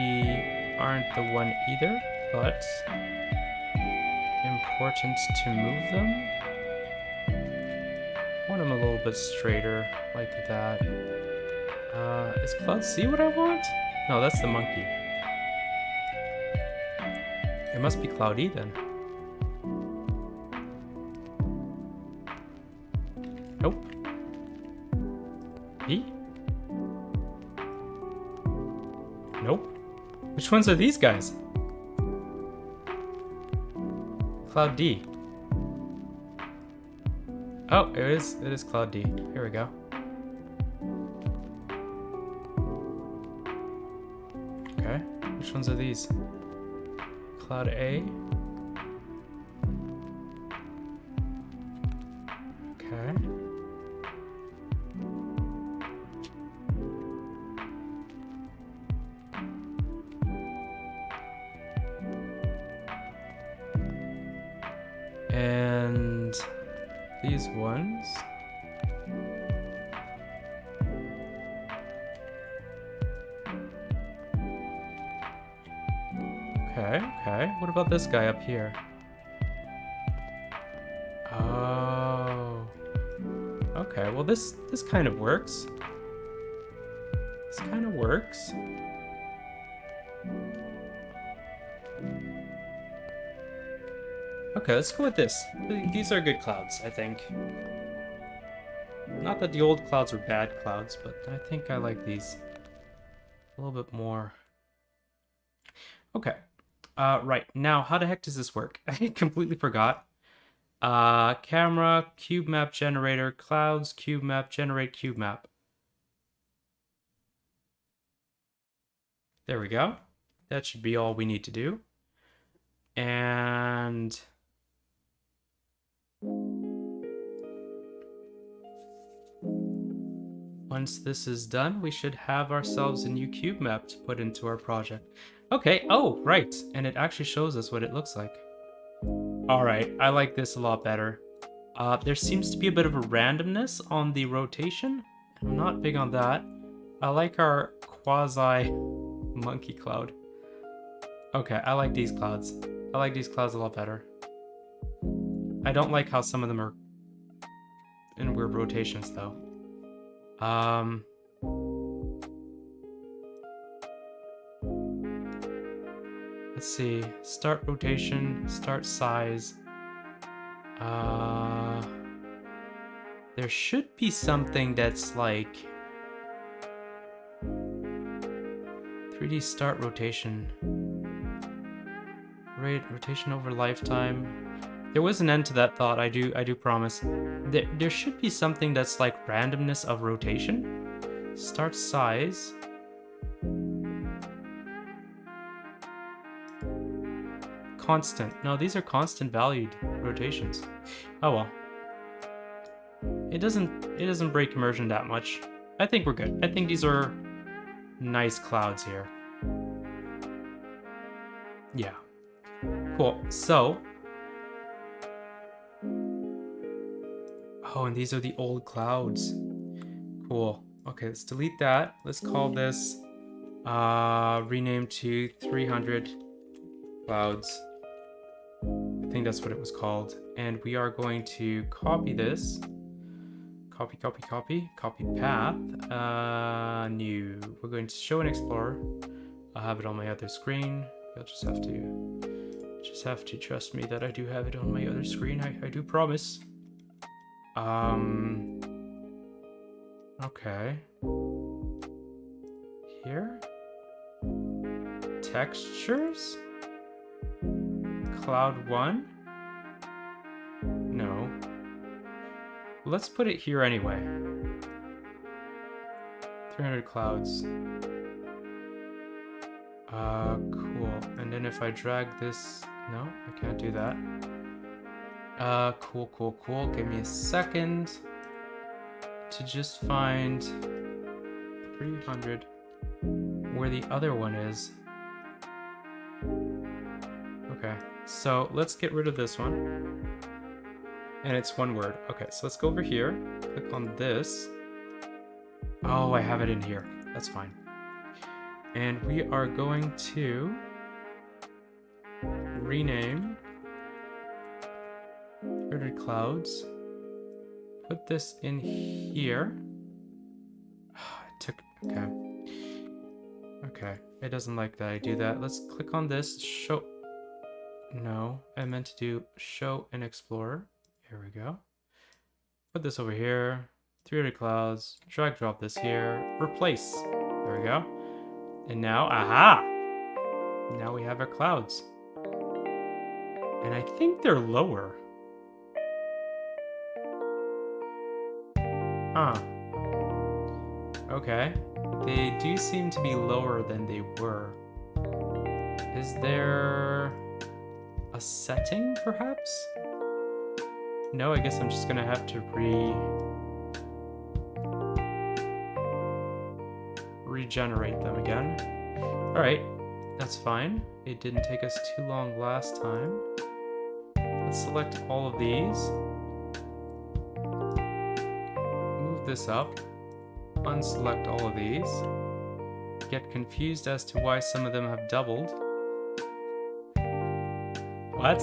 aren't the one either, but important to move them. I want them a little bit straighter like that. Is Cloud C what I want? No, that's the monkey. It must be Cloud E then. Nope. E? Nope. Which ones are these guys? Cloud D. Oh, it is Cloud D. Here we go. Okay, which ones are these? Cloud A. Okay. And these ones. Okay, okay. What about this guy up here? Oh. Okay, well this kind of works. This kind of works. Okay, let's go with this. These are good clouds, I think. Not that the old clouds were bad clouds, but I think I like these a little bit more. Okay. Right. Now, how the heck does this work? I completely forgot. Camera, cube map generator, clouds, cube map, generate cube map. There we go. That should be all we need to do. And once this is done, we should have ourselves a new cube map to put into our project. Okay, oh, right. And it actually shows us what it looks like. All right, I like this a lot better. There seems to be a bit of a randomness on the rotation. I'm not big on that. I like our quasi monkey cloud. Okay, I like these clouds. I like these clouds a lot better. I don't like how some of them are in weird rotations though. Let's see. Start rotation, start size. There should be something that's like 3D start rotation. Rotation over lifetime. There was an end to that thought, I do promise. There should be something that's like randomness of rotation. Start size. Constant. No, these are constant valued rotations. Oh well. It doesn't break immersion that much. I think we're good. I think these are nice clouds here. Yeah. Cool. So. Oh, and these are the old clouds. Cool. Okay, let's delete that. Let's call this rename to 300 clouds. I think that's what it was called. And we are going to copy this. Copy path. New. We're going to show and explore. I'll have it on my other screen. You'll just have to trust me that I do have it on my other screen. I do promise. Okay. Here. Textures. Cloud 1? No. Let's put it here anyway. 300 clouds. Cool. And then if I drag this... No, I can't do that. Cool. Give me a second to just find 300 where the other one is. Okay, so let's get rid of this one. And it's one word. Okay, so let's go over here, click on this. Oh, I have it in here. That's fine. And we are going to rename 300 clouds. Put this in here. Okay, it doesn't like that I do that. Let's click on this, show. No, I meant to do show and explore. Here we go. Put this over here. 300 clouds. Drag drop this here. Replace. There we go. And now, aha! Now we have our clouds. And I think they're lower. Huh. Okay. They do seem to be lower than they were. Is there a setting, perhaps? No, I guess I'm just gonna have to regenerate them again. Alright, that's fine. It didn't take us too long last time. Let's select all of these. Move this up. Unselect all of these. Get confused as to why some of them have doubled. What?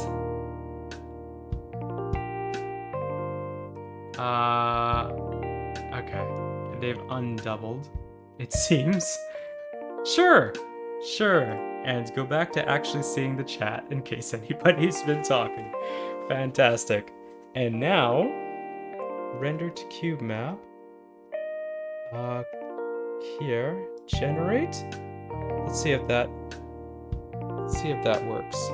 Okay. They've undoubled, it seems. Sure. Sure. And go back to actually seeing the chat in case anybody's been talking. Fantastic. And now, render to cube map. Here, generate. Let's see if that works.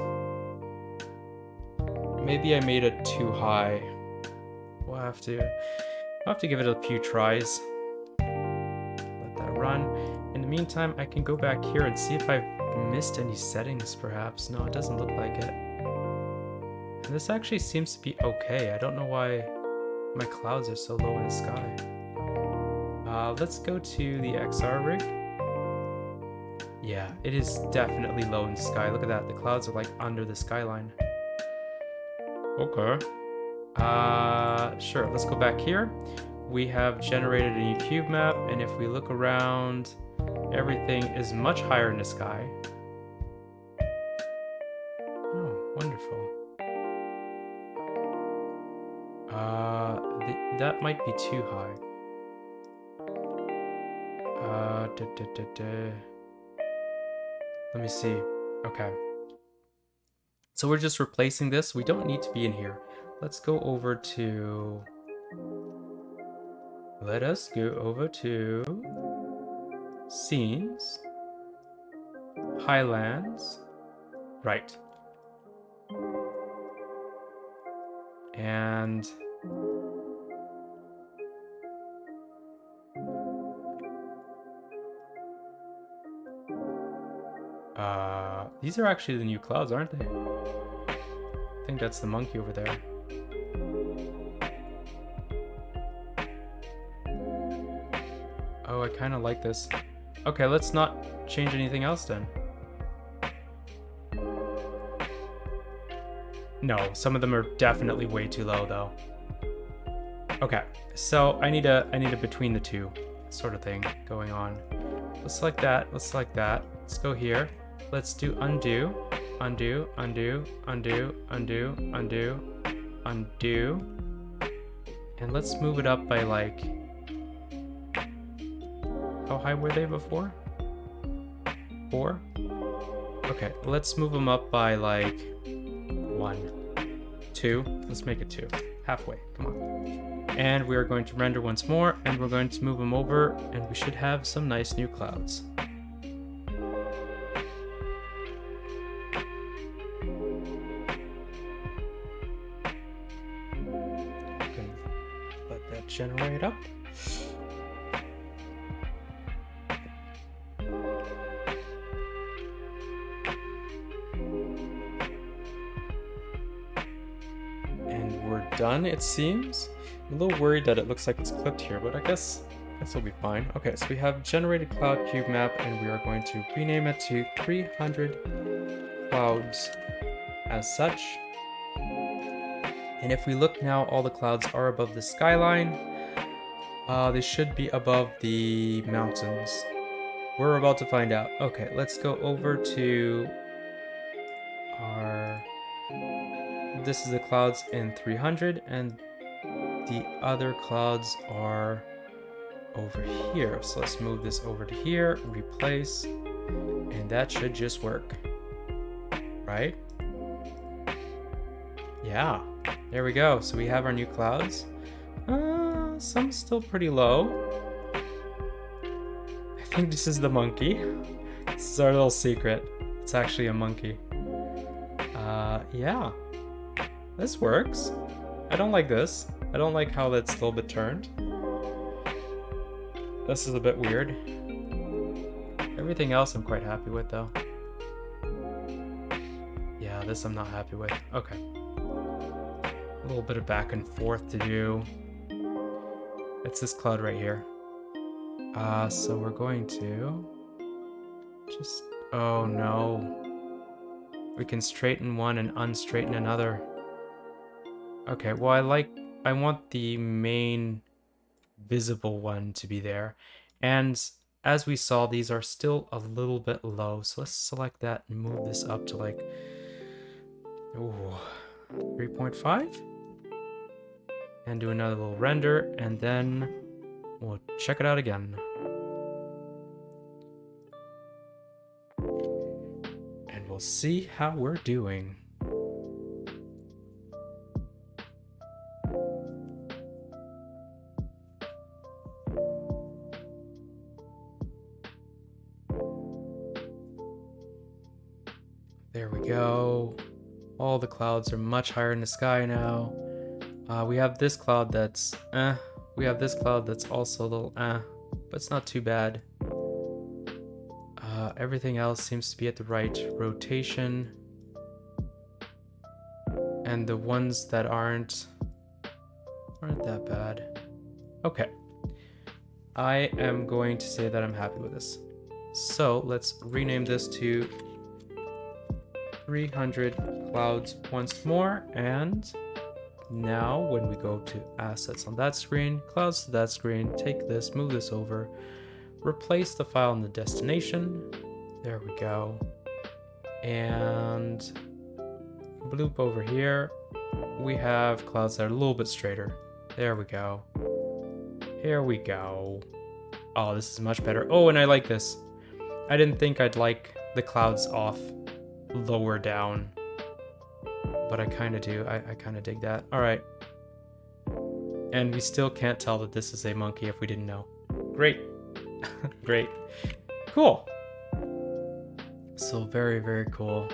Maybe I made it too high. I'll have to give it a few tries. Let that run. In the meantime, I can go back here and see if I've missed any settings, perhaps. No, it doesn't look like it. And this actually seems to be okay. I don't know why my clouds are so low in the sky. Let's go to the XR rig. Yeah, it is definitely low in the sky. Look at that. The clouds are like under the skyline. Okay. Sure. Let's go back here. We have generated a new cube map, and if we look around, everything is much higher in the sky. Oh, wonderful. That might be too high. Let me see. Okay. So we're just replacing this. We don't need to be in here. Let's go over to... Let us go over to... Scenes. Highlands. Right. And... these are actually the new clouds, aren't they? I think that's the monkey over there. Oh, I kind of like this. Okay, let's not change anything else then. No, some of them are definitely way too low though. Okay, so I need a between the two sort of thing going on. Let's select that, let's select that. Let's go here. Let's do undo, undo, undo, undo, undo, undo, undo. And let's move it up by like... How high were they before? 4? Okay, let's move them up by like 1, 2. Let's make it 2. Halfway, come on. And we are going to render once more, and we're going to move them over, and we should have some nice new clouds. Let that generate up. Done, it seems. I'm a little worried that it looks like it's clipped here, but I guess it'll be fine. Okay, so we have generated cloud cube map, and we are going to rename it to 300 clouds as such. And if we look now, all the clouds are above the skyline. They should be above the mountains. We're about to find out. Okay, let's go over to our... This is the clouds in 300, and the other clouds are over here. So let's move this over to here, replace, and that should just work. Right? Yeah, there we go. So we have our new clouds. Some still pretty low. I think this is the monkey. This is our little secret. It's actually a monkey. Yeah. This works. I don't like this. I don't like how that's a little bit turned. This is a bit weird. Everything else I'm quite happy with though. Yeah, this I'm not happy with. Okay. A little bit of back and forth to do. It's this cloud right here. So we're going to just... Oh no. We can straighten one and unstraighten another. Okay, well I want the main visible one to be there. And as we saw, these are still a little bit low. So let's select that and move this up to like Ooh, 3.5. And do another little render, and then we'll check it out again. And we'll see how we're doing. There we go. All the clouds are much higher in the sky now. We have this cloud that's we have this cloud that's also a little but it's not too bad. Everything else seems to be at the right rotation. And the ones that aren't that bad. Okay. I am going to say that I'm happy with this. So let's rename this to 300 clouds once more, and now when we go to assets on that screen, clouds to that screen, take this, move this over, replace the file in the destination. There we go. And bloop over here. We have clouds that are a little bit straighter. There we go. Here we go. Oh, this is much better. Oh, and I like this. I didn't think I'd like the clouds off lower down, but I kind of do. I kind of dig that. All right. And we still can't tell that this is a monkey if we didn't know. Great. Great. Cool. So very, very cool.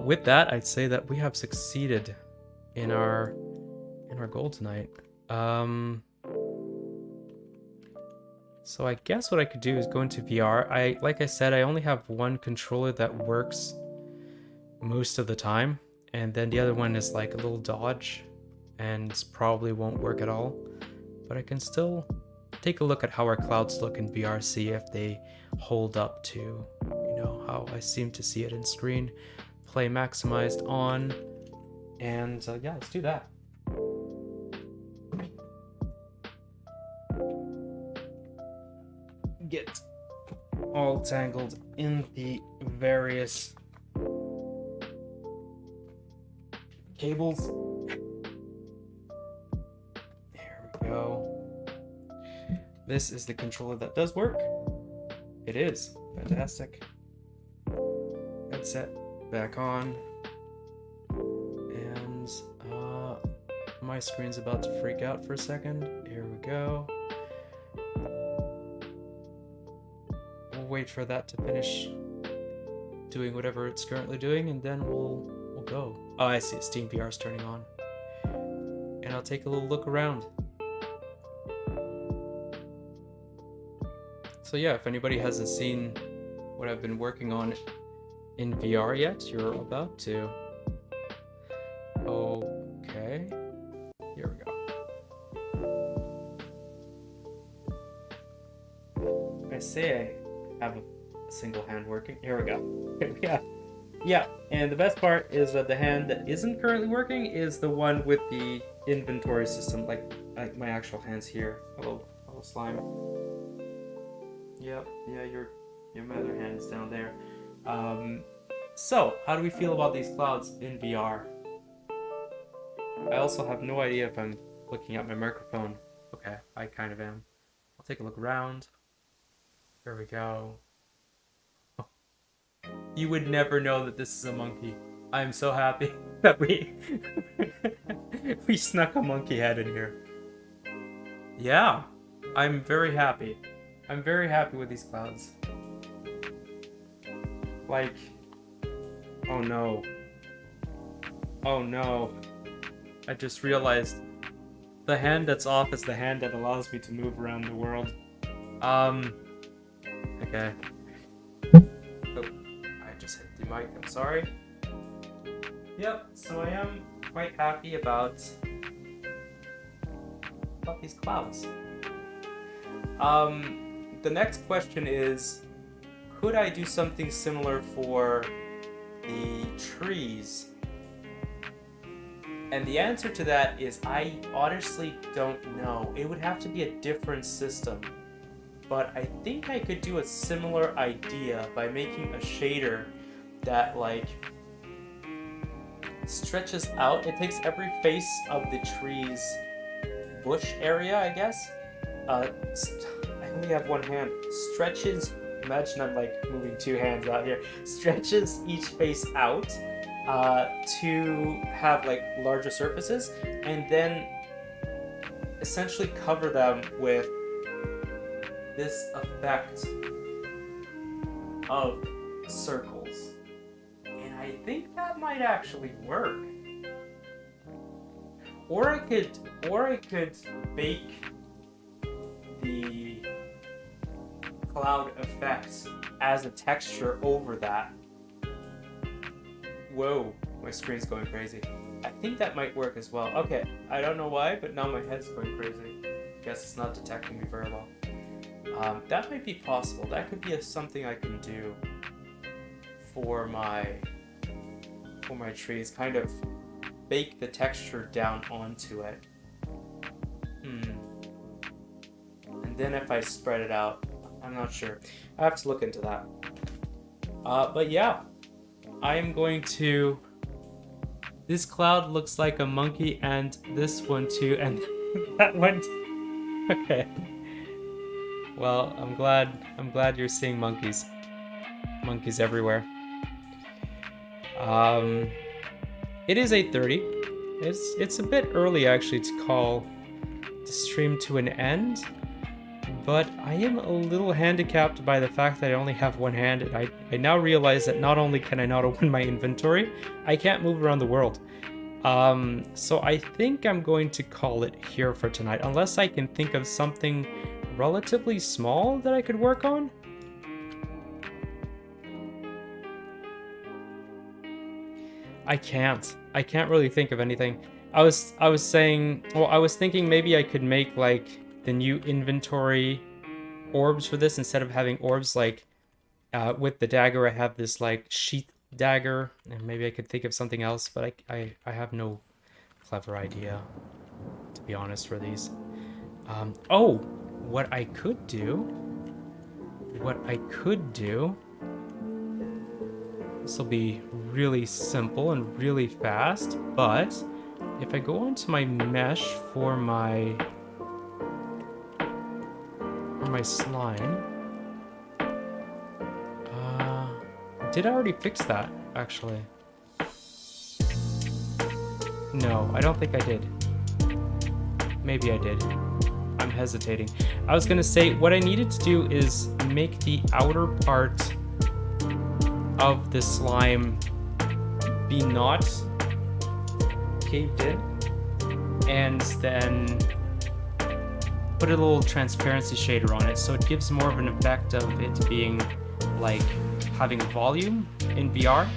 With that, I'd say that we have succeeded in our goal tonight. So I guess what I could do is go into VR. Like I said, I only have one controller that works most of the time, and then the other one is like a little dodge and probably won't work at all. But I can still take a look at how our clouds look in VR, see if they hold up to, you know, how I seem to see it in screen. Play maximized on, and yeah, let's do that. Get all tangled in the various cables. There we go. This is the controller that does work. It is fantastic. Headset back on, and my screen's about to freak out for a second. Here we go. We'll wait for that to finish doing whatever it's currently doing, and then we'll go. Oh, I see. Steam VR's turning on, and I'll take a little look around. So yeah, if anybody hasn't seen what I've been working on in VR yet, you're about to. Okay, here we go. I say I have a single hand working. Here we go. Yeah, and the best part is that the hand that isn't currently working is the one with the inventory system, like my actual hands here. Hello slime. Yep, yeah, your other hand is down there. So, how do we feel about these clouds in VR? I also have no idea if I'm looking at my microphone. Okay, I kind of am. I'll take a look around. There we go. Oh. You would never know that this is a monkey. I'm so happy that we we snuck a monkey head in here. Yeah, I'm very happy. I'm very happy with these clouds. Like, oh no. Oh no. I just realized the hand that's off is the hand that allows me to move around the world. Okay. Oh, I just hit the mic, I'm sorry. Yep, so I am quite happy about these clouds. The next question is, could I do something similar for the trees? And the answer to that is I honestly don't know. It would have to be a different system. But I think I could do a similar idea by making a shader that like stretches out. It takes every face of the tree's bush area, I guess. I only have one hand. Stretches, imagine I'm like moving two hands out here. Stretches each face out to have like larger surfaces, and then essentially cover them with this effect of circles. And I think that might actually work. Or I could bake the cloud effect as a texture over that. Whoa, my screen's going crazy. I think that might work as well. Okay, I don't know why, but now my head's going crazy. Guess it's not detecting me very well. That might be possible. That could be something I can do for my trees. Kind of bake the texture down onto it. And then if I spread it out, I'm not sure. I have to look into that. But yeah, I am going to... This cloud looks like a monkey, and this one too, and that one too. Okay. Well, I'm glad you're seeing monkeys. Monkeys everywhere. It is 8:30. It's a bit early actually to call the stream to an end, but I am a little handicapped by the fact that I only have one hand, and I now realize that not only can I not open my inventory, I can't move around the world. So I think I'm going to call it here for tonight, unless I can think of something relatively small that I could work on. I can't really think of anything. I was thinking maybe I could make like the new inventory orbs for this, instead of having orbs like with the dagger. I have this like sheath dagger, and maybe I could think of something else, but I have no clever idea, to be honest, for these. Oh, what I could do, this will be really simple and really fast, but if I go onto my mesh for my slime, did I already fix that, actually? No, I don't think I did. Maybe I did. I'm hesitating. I was gonna say, what I needed to do is make the outer part of the slime be not caved in, and then put a little transparency shader on it, so it gives more of an effect of it being like having volume in VR,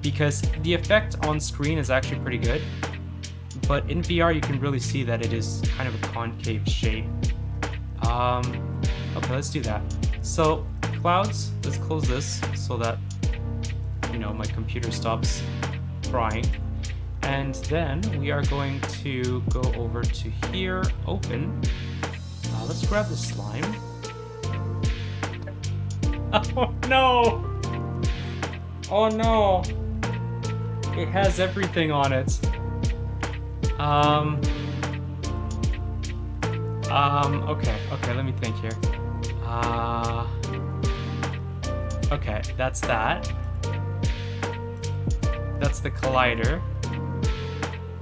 because the effect on screen is actually pretty good, but in VR you can really see that it is kind of a concave shape. Okay, let's do that. So clouds, let's close this so that, you know, my computer stops crying. And then we are going to go over to here, open. Let's grab the slime. Oh no! Oh no! It has everything on it. Okay, let me think here. Okay, that's that. That's the collider.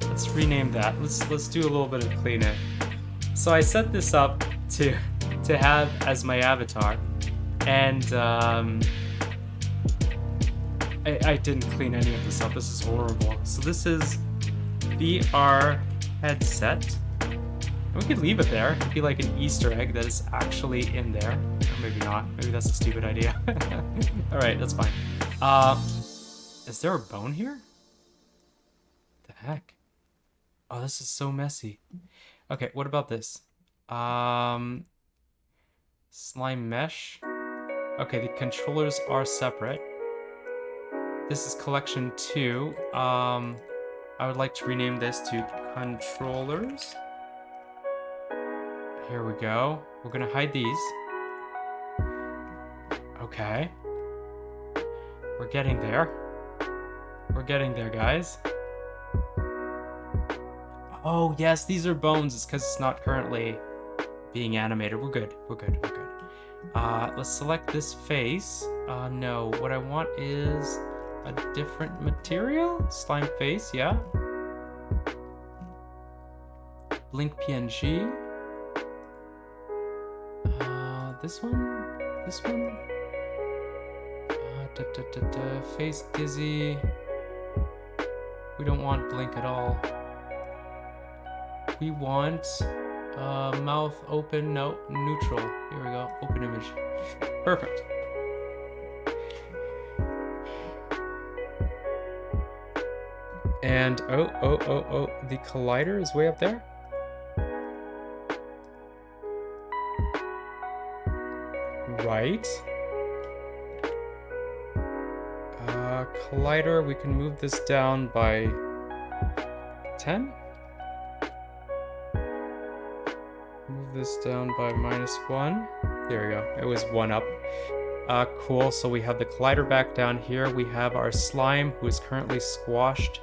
Let's rename that. Let's do a little bit of cleanup. So I set this up to have as my avatar, and I didn't clean any of this up. This is horrible. So this is VR headset. We could leave it there. It could be like an Easter egg that is actually in there. Or maybe not. Maybe that's a stupid idea. Alright, that's fine. Is there a bone here? What the heck? Oh, this is so messy. Okay, what about this? Slime mesh. Okay, the controllers are separate. This is collection 2. I would like to rename this to controllers. Here we go. We're gonna hide these. Okay. We're getting there. We're getting there, guys. Oh, yes, these are bones. It's because it's not currently being animated. We're good. We're good. We're good. Let's select this face. No, what I want is a different material. Slime face, yeah. Blink PNG. This one? This one? Face dizzy. We don't want blink at all. We want mouth open. No, neutral. Here we go. Open image. Perfect. And oh, the collider is way up there. Right. Collider, we can move this down by 10. Move this down by -1. There we go. It was 1 up. Cool. So we have the collider back down here. We have our slime, who is currently squashed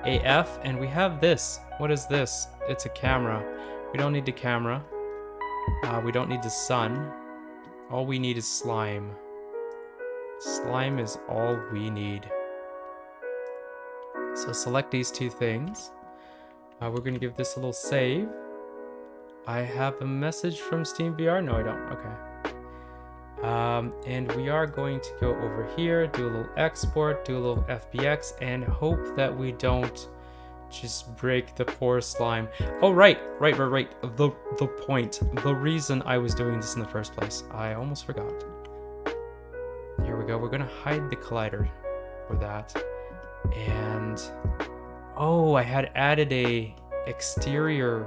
AF, and we have this. What is this? It's a camera. We don't need the camera. We don't need the sun. All we need is slime. Slime is all we need. So select these two things. We're going to give this a little save. I have a message from Steam VR. No, I don't. Okay. And we are going to go over here, do a little export, do a little FBX, and hope that we don't just break the poor slime. Oh, right. The point. The reason I was doing this in the first place. I almost forgot. Here we go. We're going to hide the collider for that. And oh, I had added a exterior.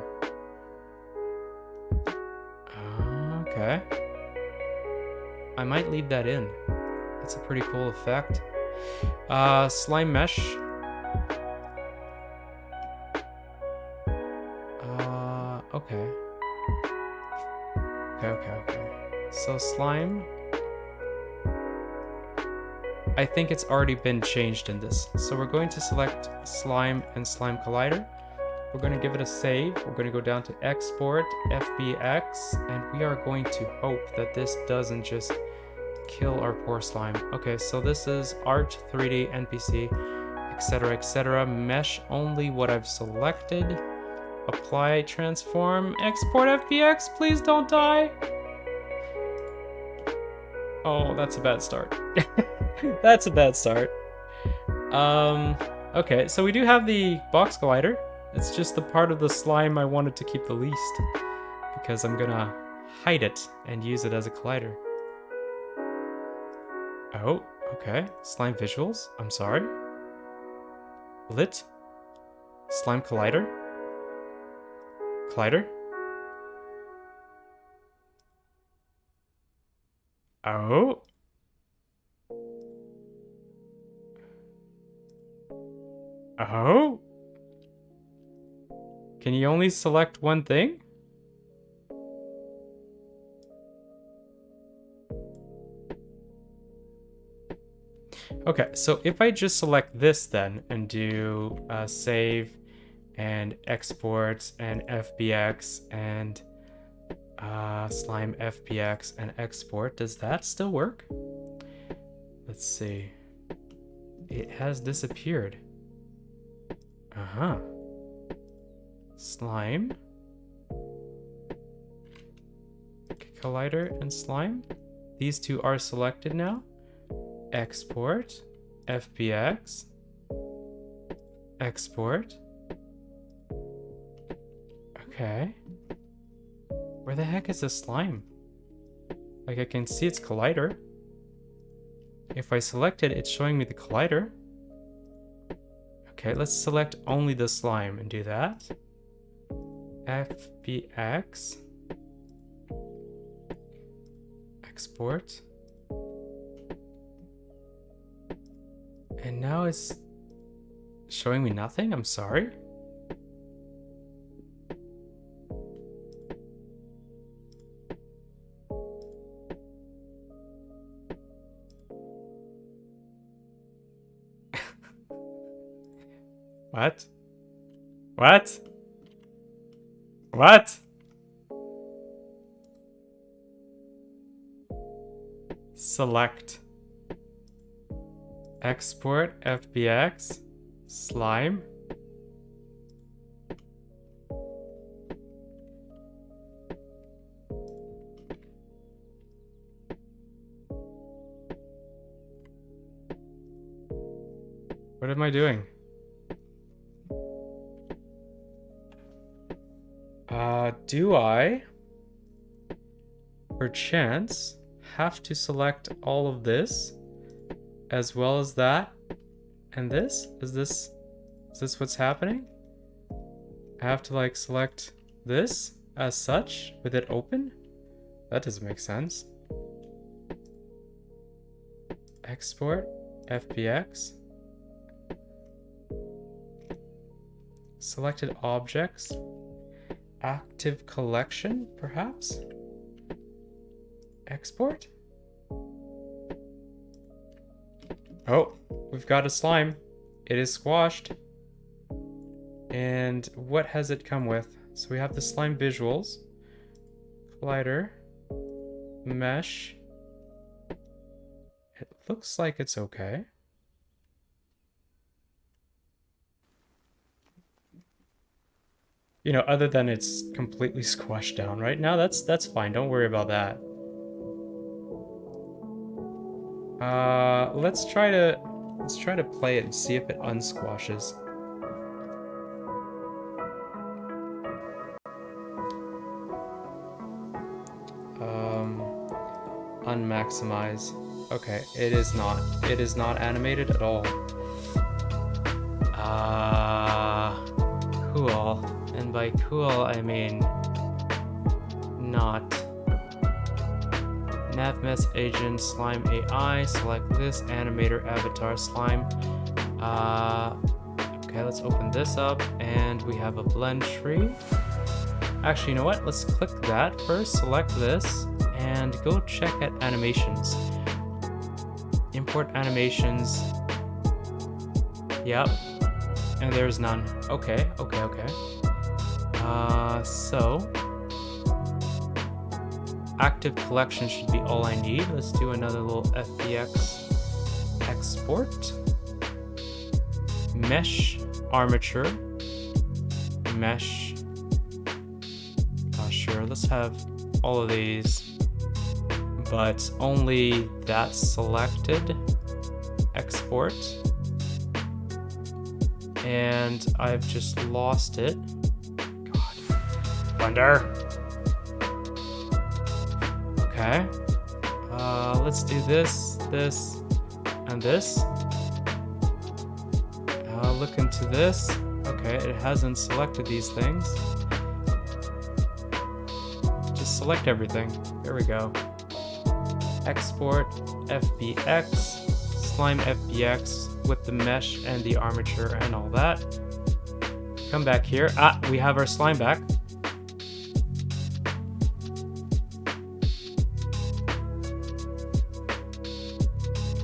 Okay. I might leave that in. That's a pretty cool effect. Slime mesh. Okay. Okay. So slime. I think it's already been changed in this. So we're going to select slime and slime collider. We're going to give it a save. We're going to go down to export, FBX, and we are going to hope that this doesn't just kill our poor slime. Okay, so this is art, 3D, NPC, etc. Mesh only what I've selected. Apply, transform, export FBX, please don't die. Oh, that's a bad start. That's a bad start. Okay, so we do have the box collider. It's just the part of the slime I wanted to keep the least, because I'm gonna hide it and use it as a collider. Oh, okay. Slime visuals. I'm sorry. Lit. Slime collider. Collider. Oh. Oh. Can you only select one thing? Okay, so if I just select this then and do save and export and FBX and slime FBX and export, does that still work? Let's see. It has disappeared. Slime. Collider and slime. These two are selected now. Export. FBX. Export. Okay. Where the heck is the slime? Like, I can see its collider. If I select it, it's showing me the collider. Okay, let's select only the slime and do that. FBX. Export. And now it's showing me nothing? I'm sorry. What? What? What? Select. Export FBX. Slime. What am I doing? Do I, perchance, have to select all of this, as well as that, and this? Is this what's happening? I have to like select this as such with it open? That doesn't make sense. Export FBX. Selected objects. Active collection, perhaps? Export? Oh, we've got a slime. It is squashed. And what has it come with? So we have the slime visuals. Collider. Mesh. It looks like it's okay. You know, other than it's completely squashed down right now, that's fine. Don't worry about that. Let's try to play it and see if it unsquashes. Unmaximize. Okay, it is not animated at all. Cool. And by cool, I mean not. NavMess agent slime AI. Select this animator avatar slime. Okay, let's open this up, and we have a blend tree. Actually, you know what? Let's click that first. Select this, and go check at animations. Import animations. Yep. And there's none. Okay. So active collection should be all I need. Let's do another little FBX export. Mesh armature. Mesh. Sure, let's have all of these, but only that selected. Export. And I've just lost it. God. Blender. Okay. Let's do this, and this. Look into this. Okay, it hasn't selected these things. Just select everything. There we go. Export FBX, slime FBX with the mesh and the armature and all that. Come back here. We have our slime back.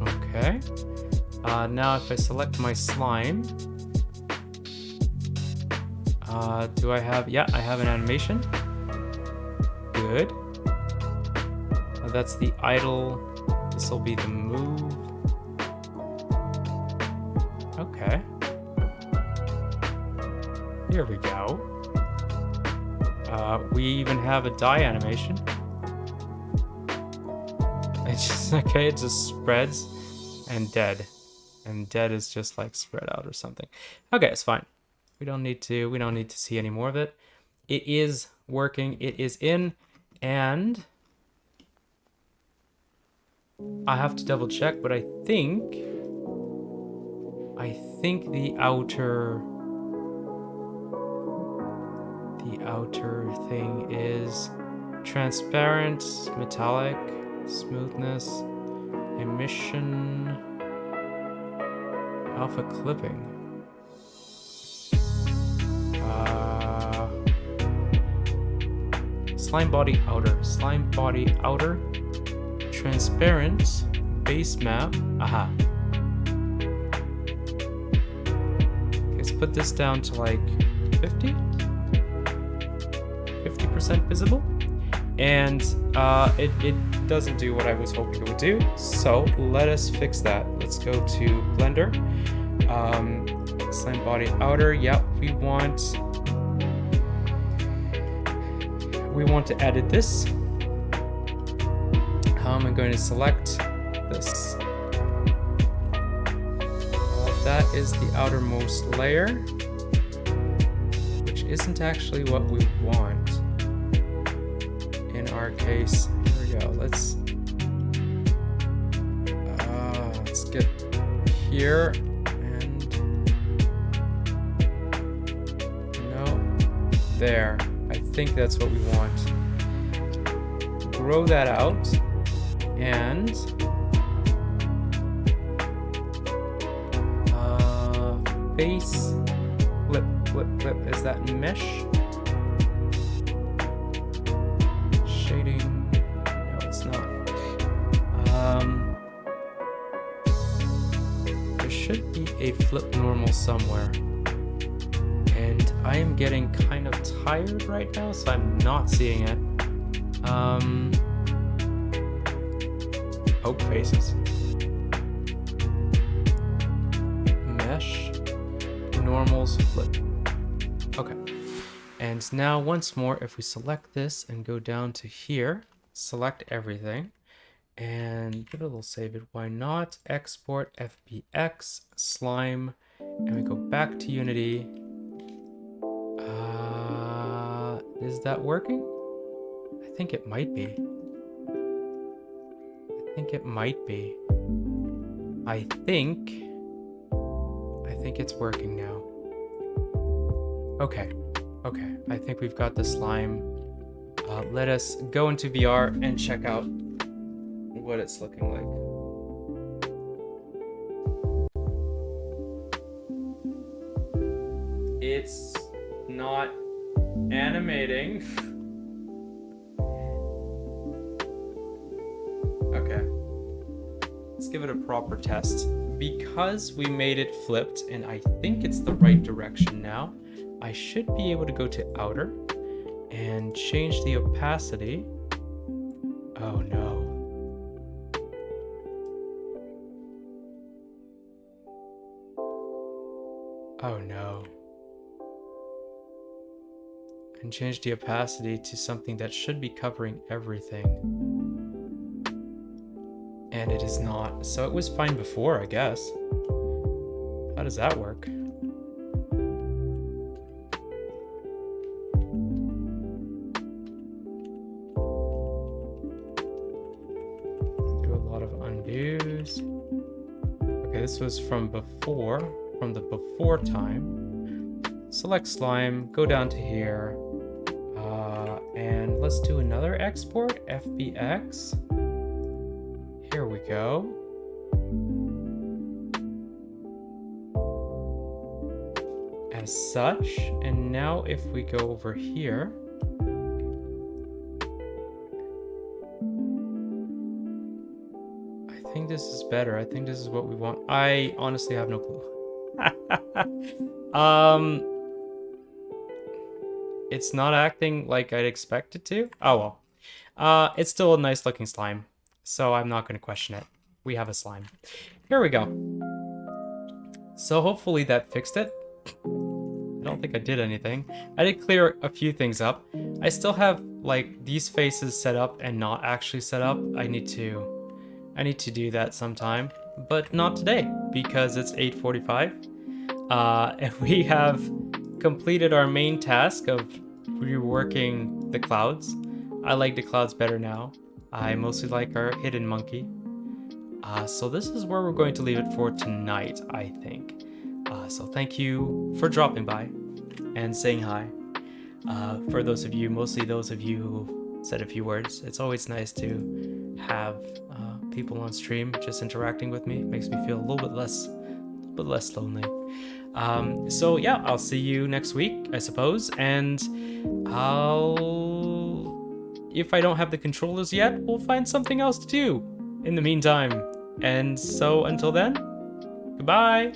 Okay. Now if I select my slime, do I have, yeah, I have an animation. Good. That's the idle. This will be the move. Okay. Here we go. We even have a die animation. It's just, okay, it just spreads and dead. And dead is just like spread out or something. Okay, it's fine. We don't need to see any more of it. It is working, it is in, and I have to double check, but I think the outer thing is transparent, metallic, smoothness, emission, alpha clipping. Slime body outer, transparent, base map. Aha. Okay, it's put this down to like 50% visible. And it doesn't do what I was hoping it would do. So let us fix that. Let's go to Blender. Slime body outer. Yeah, we want to edit this. I'm going to select this. That is the outermost layer, which isn't actually what we want. In our case, here we go. Let's get here and no, there. I think that's what we want. Grow that out and face flip. Is that mesh? Shading. No, it's not. There should be a flip normal somewhere. And I am getting kind of tired right now, so I'm not seeing it. Poke faces. Mesh. Normals flip. Okay. And now once more, if we select this and go down to here, select everything and give it a little save it. Why not? Export FBX slime, and we go back to Unity. Is that working? I think it might be. I think it's working now. Okay. I think we've got the slime. Let us go into VR and check out what it's looking like. It's not animating. Okay. Let's give it a proper test. Because we made it flipped and I think it's the right direction now, I should be able to go to outer and change the opacity. Oh no. Oh no. And change the opacity to something that should be covering everything. And it is not. So it was fine before, I guess. How does that work? Do a lot of undos. Okay, this was from before, from the before time. Select slime, go down to here. And let's do another export, FBX. Here we go. As such, and now if we go over here, I think this is better. I think this is what we want. I honestly have no clue. It's not acting like I'd expect it to. Oh well. It's still a nice looking slime. So I'm not going to question it. We have a slime. Here we go. So hopefully that fixed it. I don't think I did anything. I did clear a few things up. I still have like these faces set up and not actually set up. I need to do that sometime, but not today because it's 8:45. And we have completed our main task of reworking the clouds. I like the clouds better now. I mostly like our hidden monkey. So this is where we're going to leave it for tonight, I think. So thank you for dropping by and saying hi. For those of you, mostly those of you who said a few words, it's always nice to have people on stream just interacting with me. It makes me feel a little bit less lonely. So yeah, I'll see you next week, I suppose, and if I don't have the controllers yet, we'll find something else to do in the meantime. And so until then, goodbye.